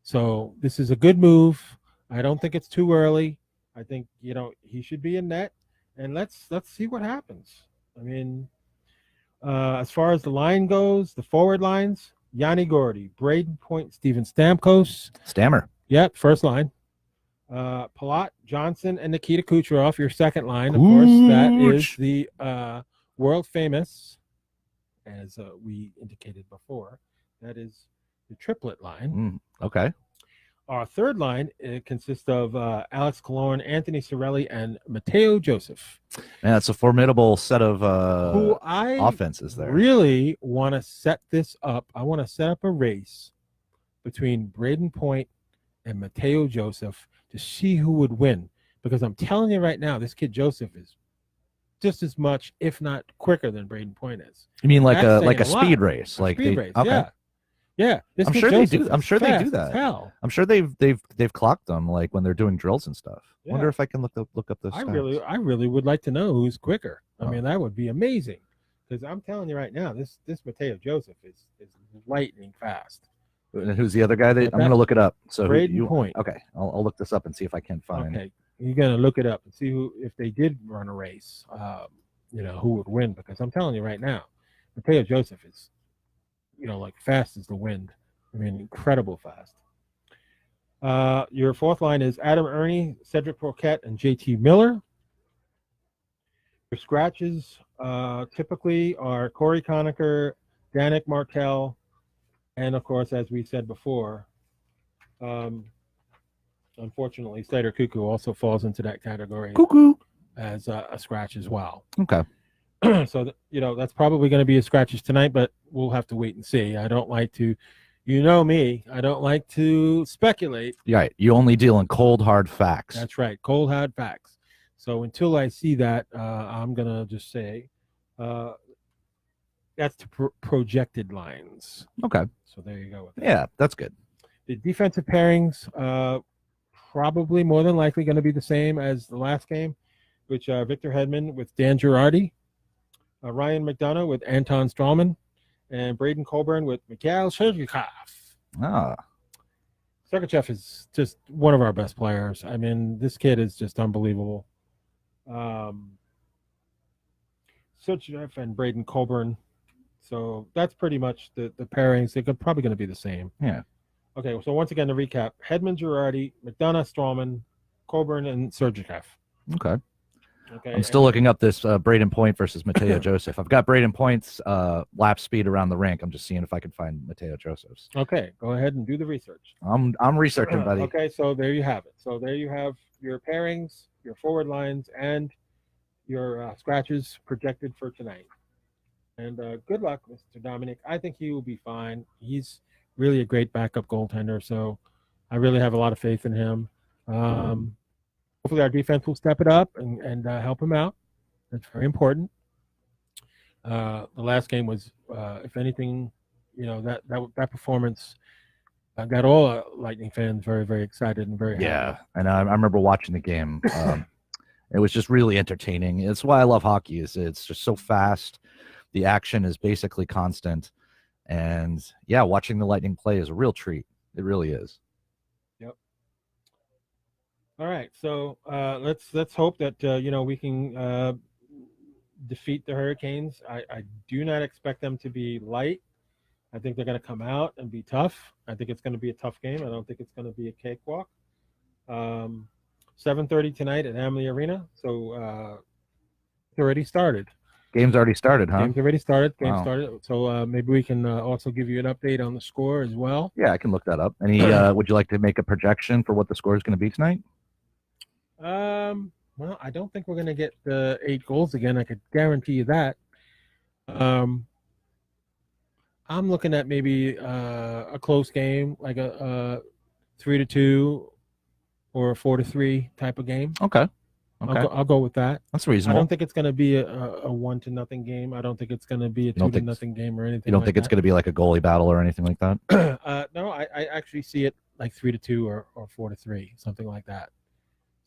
So this is a good move. I don't think it's too early. I think he should be in net, and let's see what happens. I mean, as far as the line goes, the forward lines: Yanni Gordy, Braden Point, Steven Stamkos. Stammer. Yep, first line. Palat, Johnson, and Nikita Kucherov, your second line. Of course, that is the world famous, as we indicated before, that is the triplet line. Okay. Our third line, it consists of Alex Killorn, Anthony Cirelli, and Matteo Joseph. Man, that's a formidable set of who I offenses there. Really want to set this up. I want to set up a race between Braden Point and Matteo Joseph to see who would win. Because I'm telling you right now, this kid Joseph is just as much, if not quicker, than Braden Point is. You mean like a speed race? Like speed race, okay. Yeah. I'm sure they do. I'm sure they do that. Hell. I'm sure they've clocked them like when they're doing drills and stuff. Yeah. Wonder if I can look up those. I really would like to know who's quicker. I mean, that would be amazing. Because I'm telling you right now, this Matteo Joseph is lightning fast. And who's the other guy? I'm going to look it up. So Braden Point. Okay, I'll look this up and see if I can find. Okay, you're going to look it up and see if they did run a race. Who would win? Because I'm telling you right now, Matteo Joseph is, like fast as the wind. I mean, incredible fast. Your fourth line is Adam Ernie, Cedric Paquette, and JT Miller. Your scratches typically are Corey Conacher, Danik Martel, and of course, as we said before, unfortunately, Slater Cuckoo also falls into that category. Cuckoo as a scratch as well. Okay. So that's probably going to be a scratches tonight, but we'll have to wait and see. I don't like to, me, I don't like to speculate. Right. You only deal in cold hard facts. That's right, cold hard facts. So until I see that, I'm gonna just say that's the projected lines. Okay. So there you go with that. Yeah, that's good. The defensive pairings probably more than likely going to be the same as the last game, which Victor Hedman with Dan Girardi, Ryan McDonough with Anton Strawman, and Braden Colburn with Mikhail Sergachev. Sergachev is just one of our best players. I mean, this kid is just unbelievable. Sergachev and Braden Colburn. So that's pretty much the pairings. They're probably going to be the same. Yeah. Okay, so once again, to recap, Hedman, Girardi, McDonough, Strawman, Colburn, and Sergachev. Okay. I'm still looking up this Braden Point versus Matteo Joseph. I've got Braden Point's lap speed around the rink. I'm just seeing if I can find Matteo Joseph's. Okay, go ahead and do the research. I'm researching, buddy. Okay, so there you have it. So there you have your pairings, your forward lines, and your scratches projected for tonight. And good luck, Mr. Dominic. I think he will be fine. He's really a great backup goaltender, so I really have a lot of faith in him. Hopefully our defense will step it up and help him out. That's very important. The last game was, if anything, that performance got all Lightning fans very, very excited and very happy. Yeah, and I remember watching the game. It was just really entertaining. It's why I love hockey. It's just so fast. The action is basically constant. And, yeah, watching the Lightning play is a real treat. It really is. All right, so let's hope that we can defeat the Hurricanes. I do not expect them to be light. I think they're going to come out and be tough. I think it's going to be a tough game. I don't think it's going to be a cakewalk. 7:30 tonight at Amalie Arena. So it's already started. Game's already started, huh? Game's already started. Started. So maybe we can also give you an update on the score as well. Yeah, I can look that up. Any? Would you like to make a projection for what the score is going to be tonight? Well, I don't think we're going to get the 8 goals again. I could guarantee you that. I'm looking at maybe a close game, like a 3-2 or a 4-3 type of game. Okay. I'll go with that. That's reasonable. I don't think it's going to be a 1-0 game. I don't think it's going to be a 2-0 game or anything. You don't think it's going to be like a goalie battle or anything like that? No, I actually see it like 3-2 or 4-3, something like that.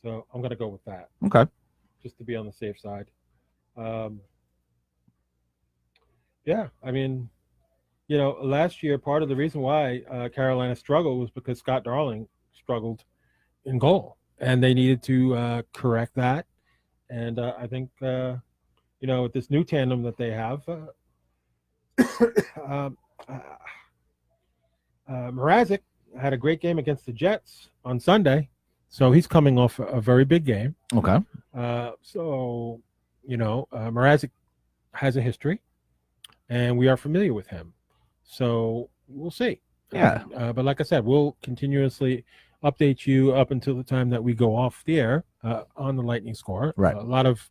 So I'm going to go with that. Okay. Just to be on the safe side. Yeah, I mean, last year, part of the reason why Carolina struggled was because Scott Darling struggled in goal. And they needed to correct that. And I think, with this new tandem that they have, Mrazek had a great game against the Jets on Sunday. So he's coming off a very big game. Okay. Mrazek has a history, and we are familiar with him. So we'll see. Yeah. But like I said, we'll continuously update you up until the time that we go off the air on the Lightning score. Right. A lot of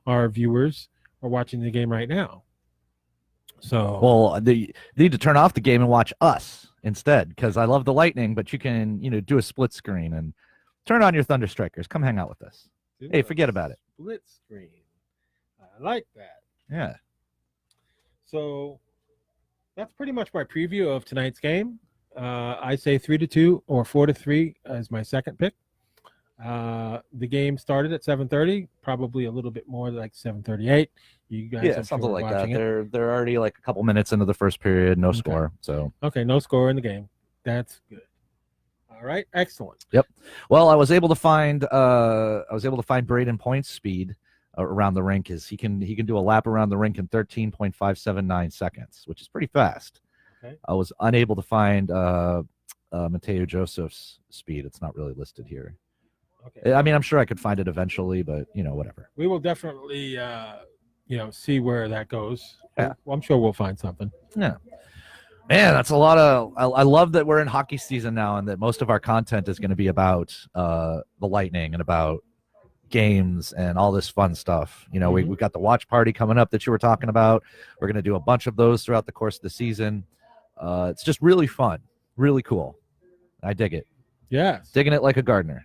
our viewers are watching the game right now. So Well, they need to turn off the game and watch us instead, because I love the Lightning, but you can, do a split screen and turn on your Thunder Strikers. Come hang out with us. Hey, forget about it. Split screen. I like that. Yeah. So that's pretty much my preview of tonight's game. I say 3-2 or 4-3 as my second pick. The game started at 7:30, probably a little bit more like 7:38. You guys, Yeah, I'm something sure, like watching that. it. They're already like a couple minutes into the first period, no score. So Okay, no score in the game. That's good. All right, excellent. well, I was able to find Braden Point's speed around the rink. Is he can do a lap around the rink in 13.579 seconds, which is pretty fast. Okay. I was unable to find Mateo Joseph's speed. It's not really listed here. Okay. I mean, I'm sure I could find it eventually, but whatever. We will definitely, see where that goes. Yeah. Well, I'm sure we'll find something. Yeah. Man, that's a lot of. I love that we're in hockey season now, and that most of our content is going to be about the Lightning and about games and all this fun stuff. We got the watch party coming up that you were talking about. We're going to do a bunch of those throughout the course of the season. It's just really fun, really cool. I dig it. Yes. Digging it like a gardener.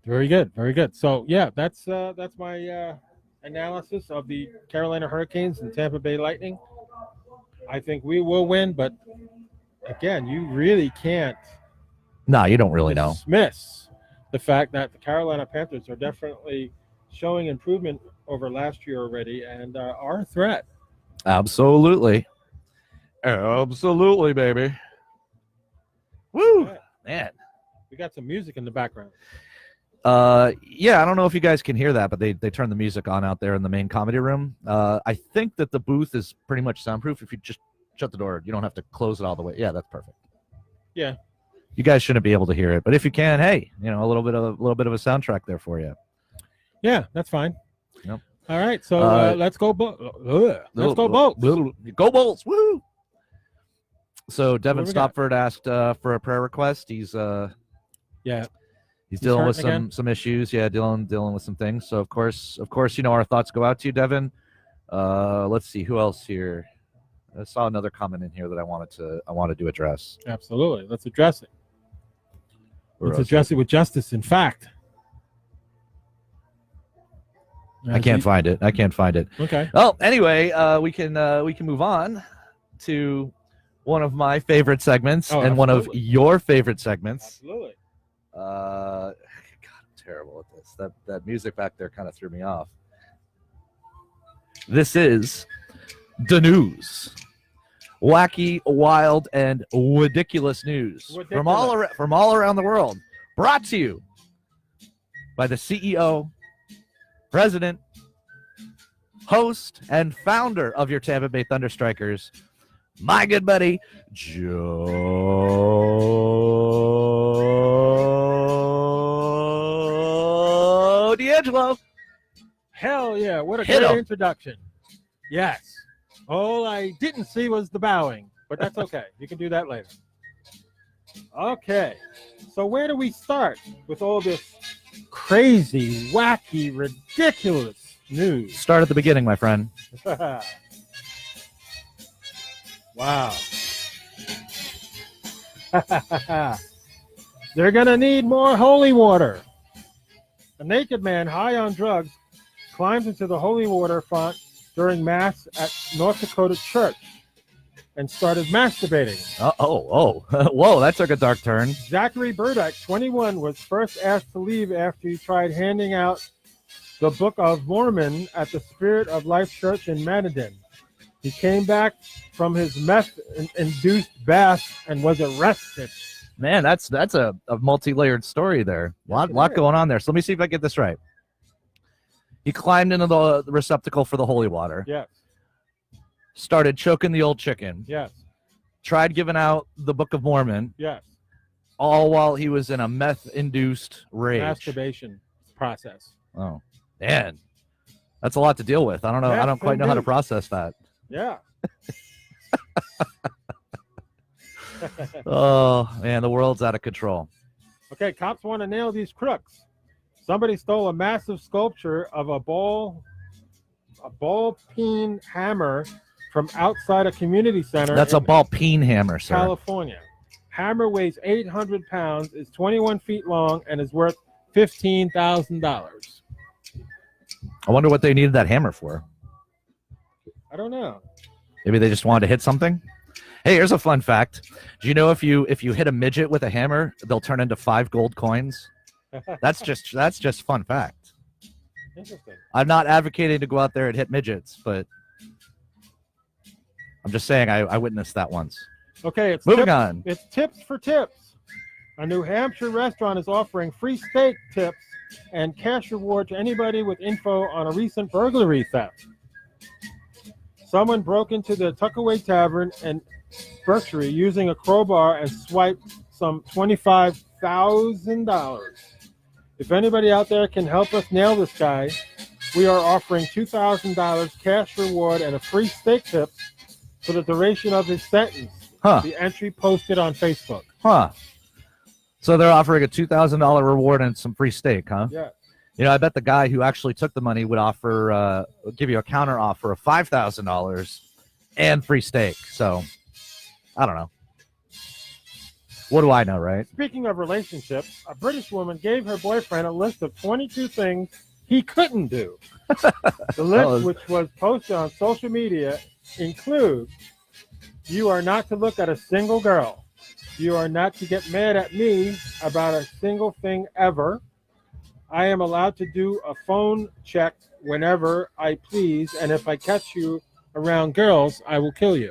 Very good. Very good. So yeah, that's my analysis of the Carolina Hurricanes and Tampa Bay Lightning. I think we will win, but again, you really can't No, you don't really know. dismiss the fact that the Carolina Panthers are definitely showing improvement over last year already and are a threat. Absolutely. Absolutely, baby. Woo! Right. Man. We got some music in the background. Yeah, I don't know if you guys can hear that, but they turned the music on out there in the main comedy room. I think that the booth is pretty much soundproof. If you just shut the door, you don't have to close it all the way. Yeah, that's perfect. Yeah. You guys shouldn't be able to hear it, but if you can, hey, a little bit of a soundtrack there for you. Yeah, that's fine. Yep. All right, so let's go. Let's go Bolts. Go Bolts! Woo! So Devin What do we got? Stopford asked for a prayer request. He's Yeah. He's dealing with hurting again? some issues. Yeah, dealing with some things. So of course, our thoughts go out to you, Devin. Let's see who else here. I saw another comment in here that I wanted to address. Absolutely. Let's address it. Where Let's else? address it with justice. In fact, I can't find it. Okay. Well, anyway, we can move on to one of my favorite segments and one of absolutely. your favorite segments. Absolutely. God, I'm terrible at this. That music back there kind of threw me off. This is the news. Wacky, wild, and ridiculous news from all around the world. Brought to you by the CEO, president, host, and founder of your Tampa Bay Thunder Strikers, my good buddy, Joe D'Angelo. Hell yeah. What a Hit great 'em. introduction. Yes. All I didn't see was the bowing, but that's okay. You can do that later. Okay. So where do we start with all this crazy, wacky, ridiculous news? Start at the beginning, my friend. Wow. They're going to need more holy water. A naked man high on drugs climbed into the holy water font during Mass at North Dakota Church and started masturbating. Whoa, that took a dark turn. Zachary Burdick, 21, was first asked to leave after he tried handing out the Book of Mormon at the Spirit of Life Church in Manadin. He came back from his meth-induced bath and was arrested. Man, that's a multi-layered story there. Lot going on there. So let me see if I get this right. He climbed into the receptacle for the holy water, Yes. started choking the old chicken, Yes. tried giving out the Book of Mormon, Yes. all while he was in a meth-induced rage. Masturbation process. Oh, man. That's a lot to deal with. I don't know. I Yes, don't quite know how to indeed. process that. Yeah. Oh, man, the world's out of control. Okay, cops want to nail these crooks. Somebody stole a massive sculpture of a ball peen hammer from outside a community center. That's a in ball peen hammer, sir. California. Hammer weighs 800 pounds, is 21 feet long, and is worth $15,000. I wonder what they needed that hammer for. I don't know. Maybe they just wanted to hit something. Hey, here's a fun fact. Do you know if you hit a midget with a hammer, they'll turn into 5 gold coins? That's just fun fact. Interesting. I'm not advocating to go out there and hit midgets, but I'm just saying I witnessed that once. Okay, it's Moving on. It's tips for tips. A New Hampshire restaurant is offering free steak tips and cash reward to anybody with info on a recent burglary theft. Someone broke into the Tuckaway Tavern in Berkshire using a crowbar and swiped some $25,000. If anybody out there can help us nail this guy, we are offering $2,000 cash reward and a free steak tip for the duration of his sentence. Huh. The entry posted on Facebook. Huh. So they're offering a $2,000 reward and some free steak, huh? Yeah. You know, I bet the guy who actually took the money would give you a counter offer of $5,000 and free steak. So, I don't know. What do I know, right? Speaking of relationships, a British woman gave her boyfriend a list of 22 things he couldn't do. The list, which was posted on social media, includes: you are not to look at a single girl. You are not to get mad at me about a single thing ever. I am allowed to do a phone check whenever I please, and if I catch you around girls, I will kill you.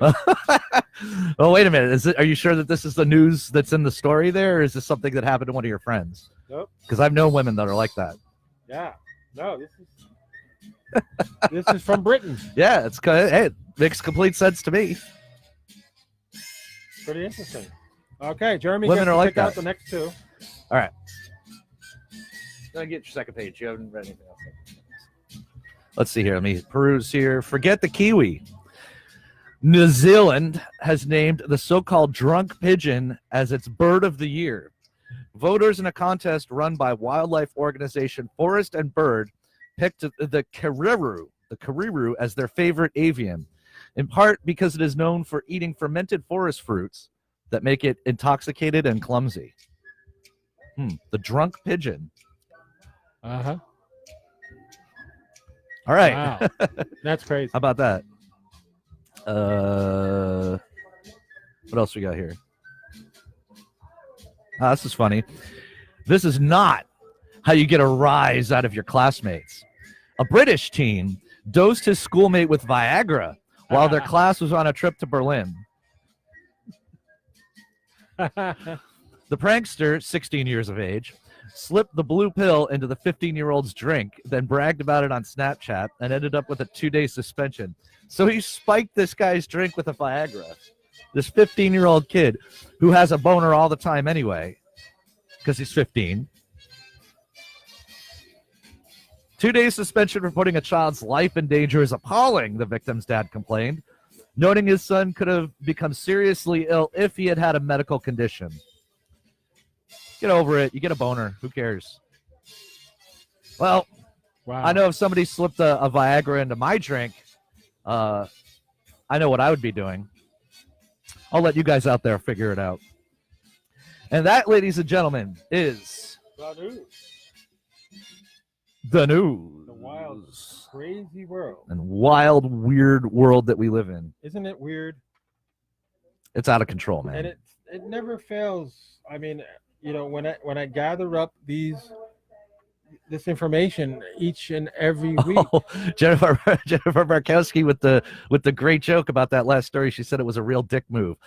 Oh, wait a minute. Are you sure that this is the news that's in the story there, or is this something that happened to one of your friends? Nope. Because I've known women that are like that. Yeah. No, this is from Britain. Yeah, hey, it makes complete sense to me. Pretty interesting. Okay, Jeremy Women gets are to like pick out that. the next two. All right. Get your second page. You haven't read anything else. Let's see here. Let me peruse here. Forget the kiwi. New Zealand has named the so-called drunk pigeon as its bird of the year. Voters in a contest run by wildlife organization Forest and Bird picked the kariru as their favorite avian, in part because it is known for eating fermented forest fruits that make it intoxicated and clumsy. The drunk pigeon. Uh-huh. All right. Wow. That's crazy. How about that? What else we got here? This is funny. This is not how you get a rise out of your classmates. A British teen dosed his schoolmate with Viagra while their class was on a trip to Berlin. The prankster, 16 years of age, slipped the blue pill into the 15-year-old's drink, then bragged about it on Snapchat and ended up with a 2-day suspension. So he spiked this guy's drink with a Viagra. This 15-year-old kid who has a boner all the time anyway, because he's 15. 2-day suspension for putting a child's life in danger is appalling, the victim's dad complained, noting his son could have become seriously ill if he had had a medical condition. Get over it. You get a boner. Who cares? Well, wow. I know if somebody slipped a Viagra into my drink, I know what I would be doing. I'll let you guys out there figure it out. And that, ladies and gentlemen, is the news. The wild, crazy world. And wild, weird world that we live in. Isn't it weird? It's out of control, man. And it never fails. I mean, you know, when I gather up this information each and every week. Oh, Jennifer Markowski with the great joke about that last story. She said it was a real dick move.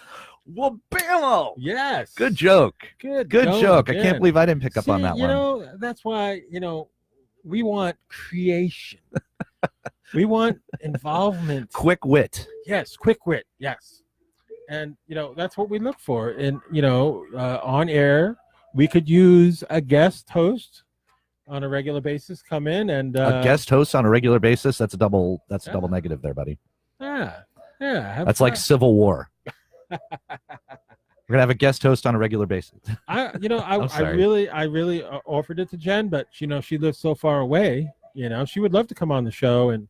Well, bammo! Yes. Good joke. Good joke. again. I can't believe I didn't pick up on that you one. know, that's why, you know, we want creation. We want involvement. Quick wit. Yes, quick wit. Yes, and that's what we look for. And on air, we could use a guest host on a regular basis. Come in and A guest host on a regular basis. That's a double. That's a Yeah. double negative there, buddy. Yeah, have That's like fun. Civil War. We're gonna have a guest host on a regular basis. I I'm sorry. I really offered it to Jen, but she lives so far away. She would love to come on the show and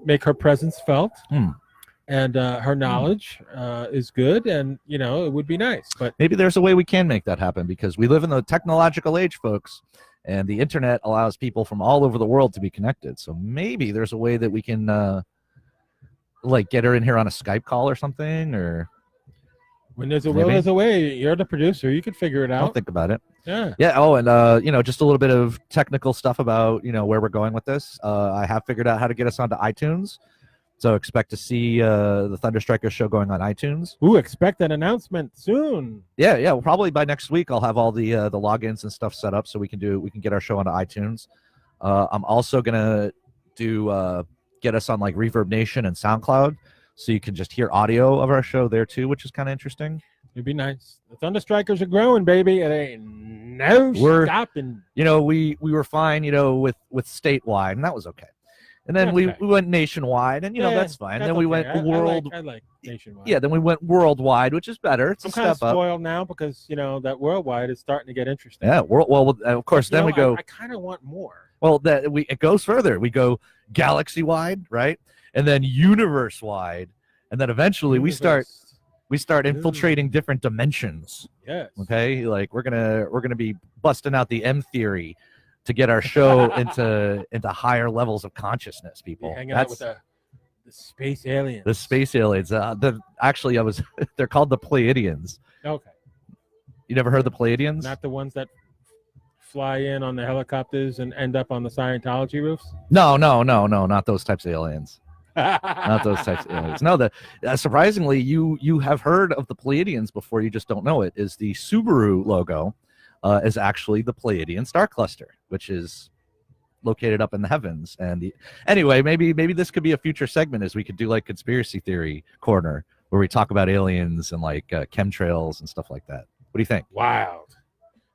make her presence felt. And her knowledge is good, and it would be nice. But Maybe there's a way we can make that happen because we live in the technological age, folks, and the internet allows people from all over the world to be connected. So maybe there's a way that we can like get her in here on a Skype call or something, or when there's a will, Maybe. there's a way. You're the producer; you could figure it I'll out. think about it. Yeah. Yeah. Oh, and just a little bit of technical stuff about where we're going with this. I have figured out how to get us onto iTunes, so expect to see the Thunderstriker show going on iTunes. Ooh, expect an announcement soon. Yeah. Well, probably by next week I'll have all the logins and stuff set up so we can get our show onto iTunes. I'm also gonna do get us on like Reverb Nation and SoundCloud, so you can just hear audio of our show there too, which is kind of interesting. It'd be nice. The Thunderstrikers are growing, baby. It ain't no We're- stopping. We were fine, with statewide, and that was okay. And then we Okay. went nationwide, and that's fine. That's then we okay. went world. I like nationwide. Yeah, then we went worldwide, which is better. It's I'm a kind of step up. spoiled now because that worldwide is starting to get interesting. Yeah, well, of course. Then we go. I kind of want more. Well, it goes further. We go galaxy wide, right, and then universe wide, and then eventually we start infiltrating different dimensions. Yes. Okay, like we're gonna be busting out the M theory to get our show into higher levels of consciousness, people. Hanging out with the space aliens. The space aliens. They're called the Pleiadians. Okay. You never heard the Pleiadians? Not the ones that fly in on the helicopters and end up on the Scientology roofs. No, not those types of aliens. Not those types of aliens. No, surprisingly, you have heard of the Pleiadians before. You just don't know it. Is the Subaru logo is actually the Pleiadian star cluster, which is located up in the heavens. And anyway, maybe this could be a future segment, as we could do like conspiracy theory corner, where we talk about aliens and like chemtrails and stuff like that. What do you think? Wild.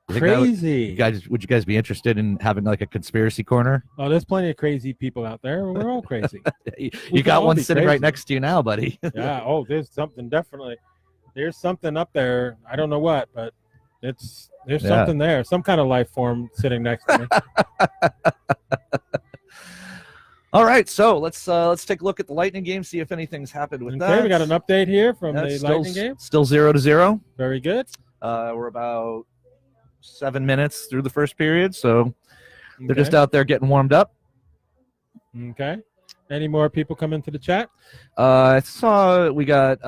You think that Crazy. would you guys be interested in having like a conspiracy corner? Oh, there's plenty of crazy people out there. We're all crazy. You can got all one be sitting right crazy. next to you now, buddy. Yeah. Oh, there's something definitely. There's something up there. I don't know what, but there's Yeah. something there. Some kind of life form sitting next to me. All right, so let's take a look at the Lightning game, see if anything's happened with that. Okay, we got an update here from That's the Lightning game. Still 0-0. Very good. We're about 7 minutes through the first period, so they're Okay. just out there getting warmed up. Okay. Any more people come into the chat? I saw we got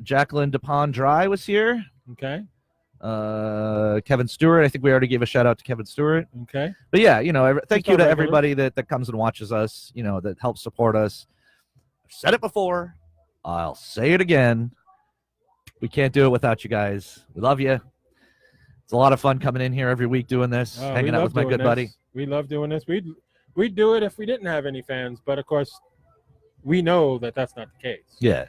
Jacqueline DePon Dry was here. Okay. Kevin Stewart. I think we already gave a shout out to Kevin Stewart. Okay. But yeah, thank you our to regulars. everybody that comes and watches us, that helps support us. I've said it before. I'll say it again. We can't do it without you guys. We love you. It's a lot of fun coming in here every week doing this, Oh, hanging we out love with my doing good buddy. this. We love doing this. We'd do it if we didn't have any fans, but of course, we know that that's not the case. Yeah.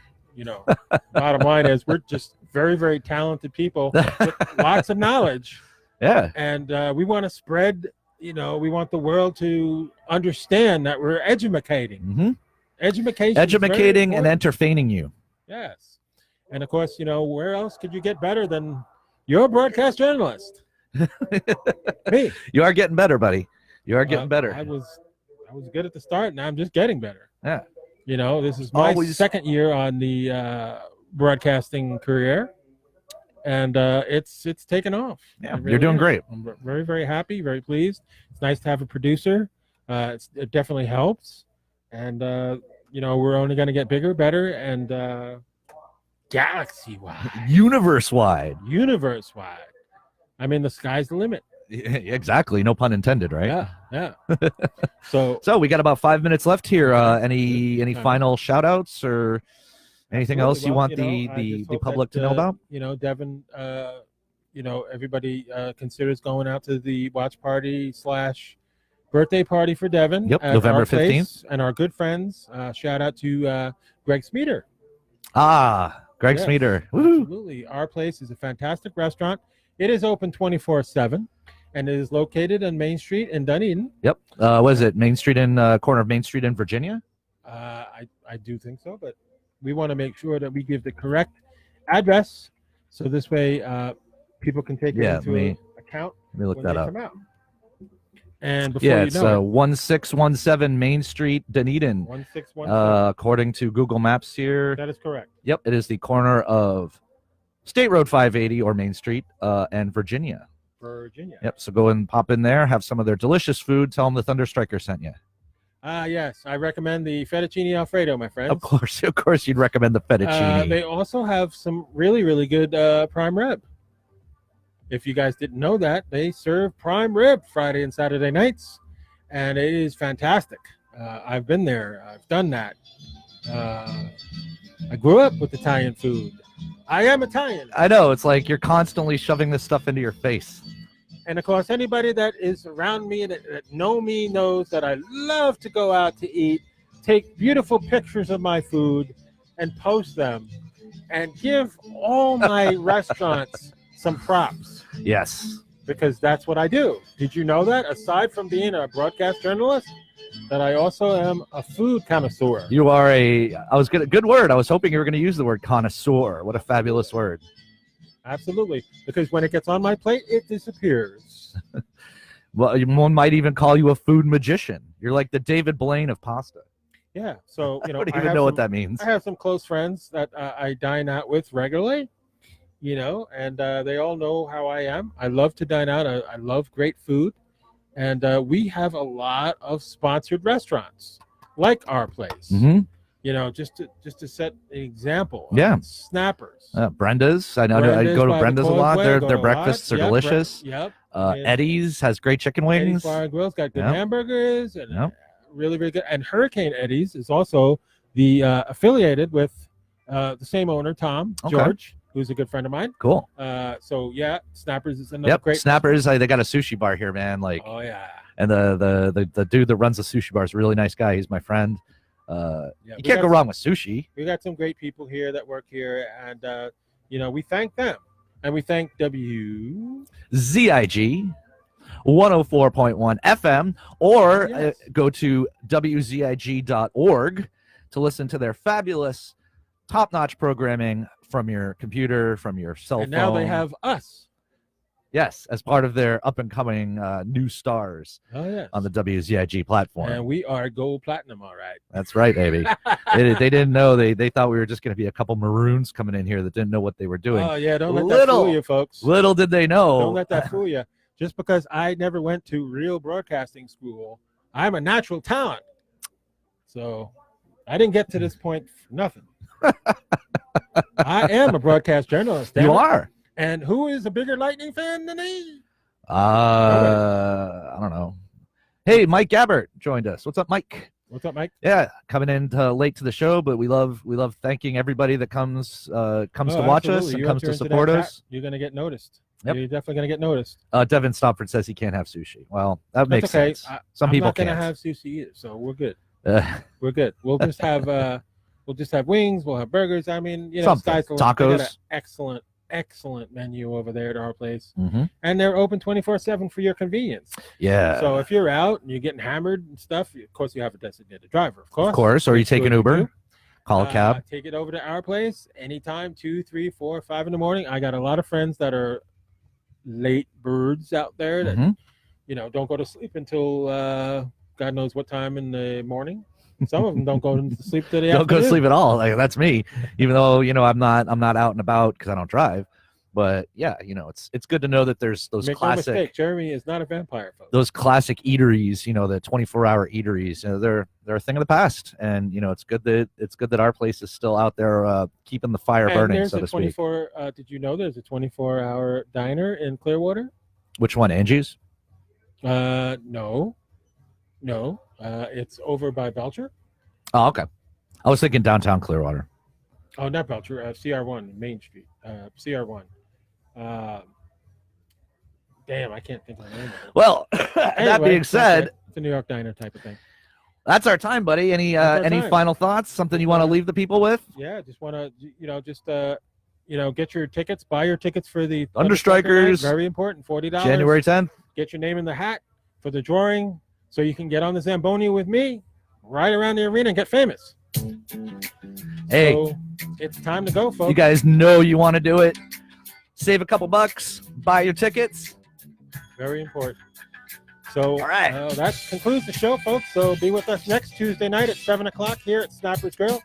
Bottom line is we're just very, very talented people with lots of knowledge, Yeah. and we want to spread. We want the world to understand that we're educating. Mm-hmm. Education. is very Educating and important. entertaining you. Yes, and of course, where else could you get better than your broadcast journalist? Me. You are getting better, buddy. You are getting better. I was good at the start, and I'm just getting better. Yeah. This is my Always- second year on the broadcasting career, and it's taken off. Yeah, It you're doing is. great. I'm very, very happy, very pleased. It's nice to have a producer. It definitely helps, and we're only going to get bigger, better, and galaxy wide, Universe wide. universe wide. I mean, the sky's the limit. Exactly. No pun intended, right? Yeah. So So we got about 5 minutes left here. Any Time. final shout outs or anything Absolutely. else you Well, want I the just hope public that, to know about? Devin everybody considers going out to the watch party / birthday party for Devin. Yep, at November our place, 15th. and our good friends. Shout out to Greg Smeater. Greg Yes, Smeater. Woo. Absolutely. Our place is a fantastic restaurant. It is open 24/7, and it is located on Main Street in Dunedin. Yep. Was it Main Street in corner of Main Street in Virginia? I do think so, but we want to make sure that we give the correct address, so this way people can take it into account Let me look when that they up. come out. And before Yeah, you it's know it, 1617 Main Street, Dunedin. 1617. According to Google Maps here. That is correct. Yep, it is the corner of State Road 580 or Main Street and Virginia. Virginia. Yep, so go and pop in there, have some of their delicious food. Tell them the Thunder Striker sent you. Yes, I recommend the fettuccine Alfredo, my friends. Of course, you'd recommend the fettuccine. They also have some really, really good prime rib. If you guys didn't know that, they serve prime rib Friday and Saturday nights, and it is fantastic. I've been there. I've done that. I grew up with Italian food. I am Italian. I know, it's like you're constantly shoving this stuff into your face. And of course, anybody that is around me that know me knows that I love to go out to eat, take beautiful pictures of my food, and post them, and give all my restaurants some props, Yes. because that's what I do. Did you know that? Aside from being a broadcast journalist, that I also am a food connoisseur. You are good word. I was hoping you were going to use the word connoisseur. What a fabulous word. Absolutely, because when it gets on my plate, it disappears. Well, one might even call you a food magician. You're like the David Blaine of pasta. Yeah, so I don't even know what that means. I have some close friends that I dine out with regularly, and they all know how I am. I love to dine out. I love great food, and we have a lot of sponsored restaurants like our place. Mm-hmm. Just to set an example. Yeah. Snappers. Brenda's. I know. I go to by the Brenda's a lot. Causeway, go Their to breakfasts are Yep, delicious. Yep. Eddie's has great chicken Eddie's wings. Bar and Grill's got good Yep. hamburgers and Yep. really, really good. And Hurricane Eddie's is also the affiliated with the same owner, Tom Okay. George, who's a good friend of mine. Cool. So yeah, Snappers is another Yep. great. Snappers. They got a sushi bar here, man. Oh yeah. And the dude that runs the sushi bar is a really nice guy. He's my friend. Yeah, You can't go wrong with sushi. We got some great people here that work here, and we thank them, and we thank ZIG 104.1 FM, or Yes. go to wzig.org to listen to their fabulous, top-notch programming from your computer, from your cell phone. And now they have us. Yes, as part of their up-and-coming new stars Oh yes. on the WZIG platform. And we are gold platinum, all right. That's right, baby. they didn't know. They thought we were just going to be a couple maroons coming in here that didn't know what they were doing. Oh yeah, don't let that fool you, folks. Little did they know. Don't let that fool you. Just because I never went to real broadcasting school, I'm a natural talent. So I didn't get to this point for nothing. I am a broadcast journalist. damn You it. are. And who is a bigger Lightning fan than me? I don't know. Hey, Mike Gabbert joined us. What's up, Mike? What's up, Mike? Yeah, coming in late to the show, but we love thanking everybody that comes to watch us Absolutely. and You comes enter to into support that us. chat, you're gonna get noticed. Yep. You're definitely gonna get noticed. Devin Stopford says he can't have sushi. Well, that That's makes okay. sense. Some I'm people not gonna can't. have sushi either, so we're good. Uh, We're good. We'll just have wings. We'll have burgers. I mean, Something. sky's the limit. They got Tacos. an excellent menu over there at our place, mhm. and they're open 24/7 for your convenience. Yeah, So if you're out and you're getting hammered and stuff, of course you have a designated driver, of course. of course. Or you Make take sure an you Uber, do. call a cab. Take it over to our place anytime, 2, 3, 4, 5 in the morning. I got a lot of friends that are late birds out there that Mhm. don't go to sleep until God knows what time in the morning. Some of them don't go to sleep till the Don't go to afternoon. sleep at all. Like that's me. Even though I'm not out and about because I don't drive. But yeah, it's good to know that there's those Make no classic mistake, Jeremy is not a vampire, folks. those classic eateries, the 24-hour eateries. They're a thing of the past, and it's good that our place is still out there keeping the fire And burning, there's so a to speak. 24. Did you know there's a 24-hour diner in Clearwater? Which one, Angie's? No. It's over by Belcher. Oh, okay. I was thinking downtown Clearwater. Oh, not Belcher. CR1 Main Street. CR1. Damn, I can't think of the name of it. Well, that Anyway, being that's said, it. It's a New York diner type of thing. that's our time, buddy. Any That's our any time. final thoughts? Something you want to leave the people with? Yeah, just want to, get your tickets, buy your tickets for the Thunderstrikers. night. Very important, $40. January 10th. Get your name in the hat for the drawing so you can get on the Zamboni with me, ride around the arena and get famous. Hey, So it's time to go, folks. you guys know you want to do it. Save a couple bucks, buy your tickets. Very important. So All right. That concludes the show, folks. So be with us next Tuesday night at 7 o'clock here at Snappers Grill.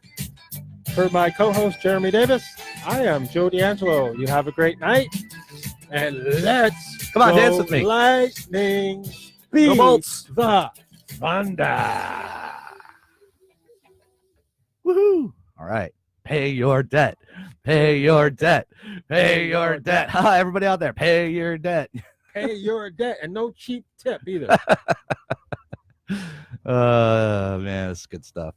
For my co-host, Jeremy Davis, I am Joe D'Angelo. You have a great night. And let's Come on, go dance with me. Lightning Go beat Bolts. the thunder. Woohoo! All right. Pay your debt. Pay your debt. Pay your debt. Ha, everybody out there, pay your debt. Pay your debt and no cheap tip either. Man, that's good stuff.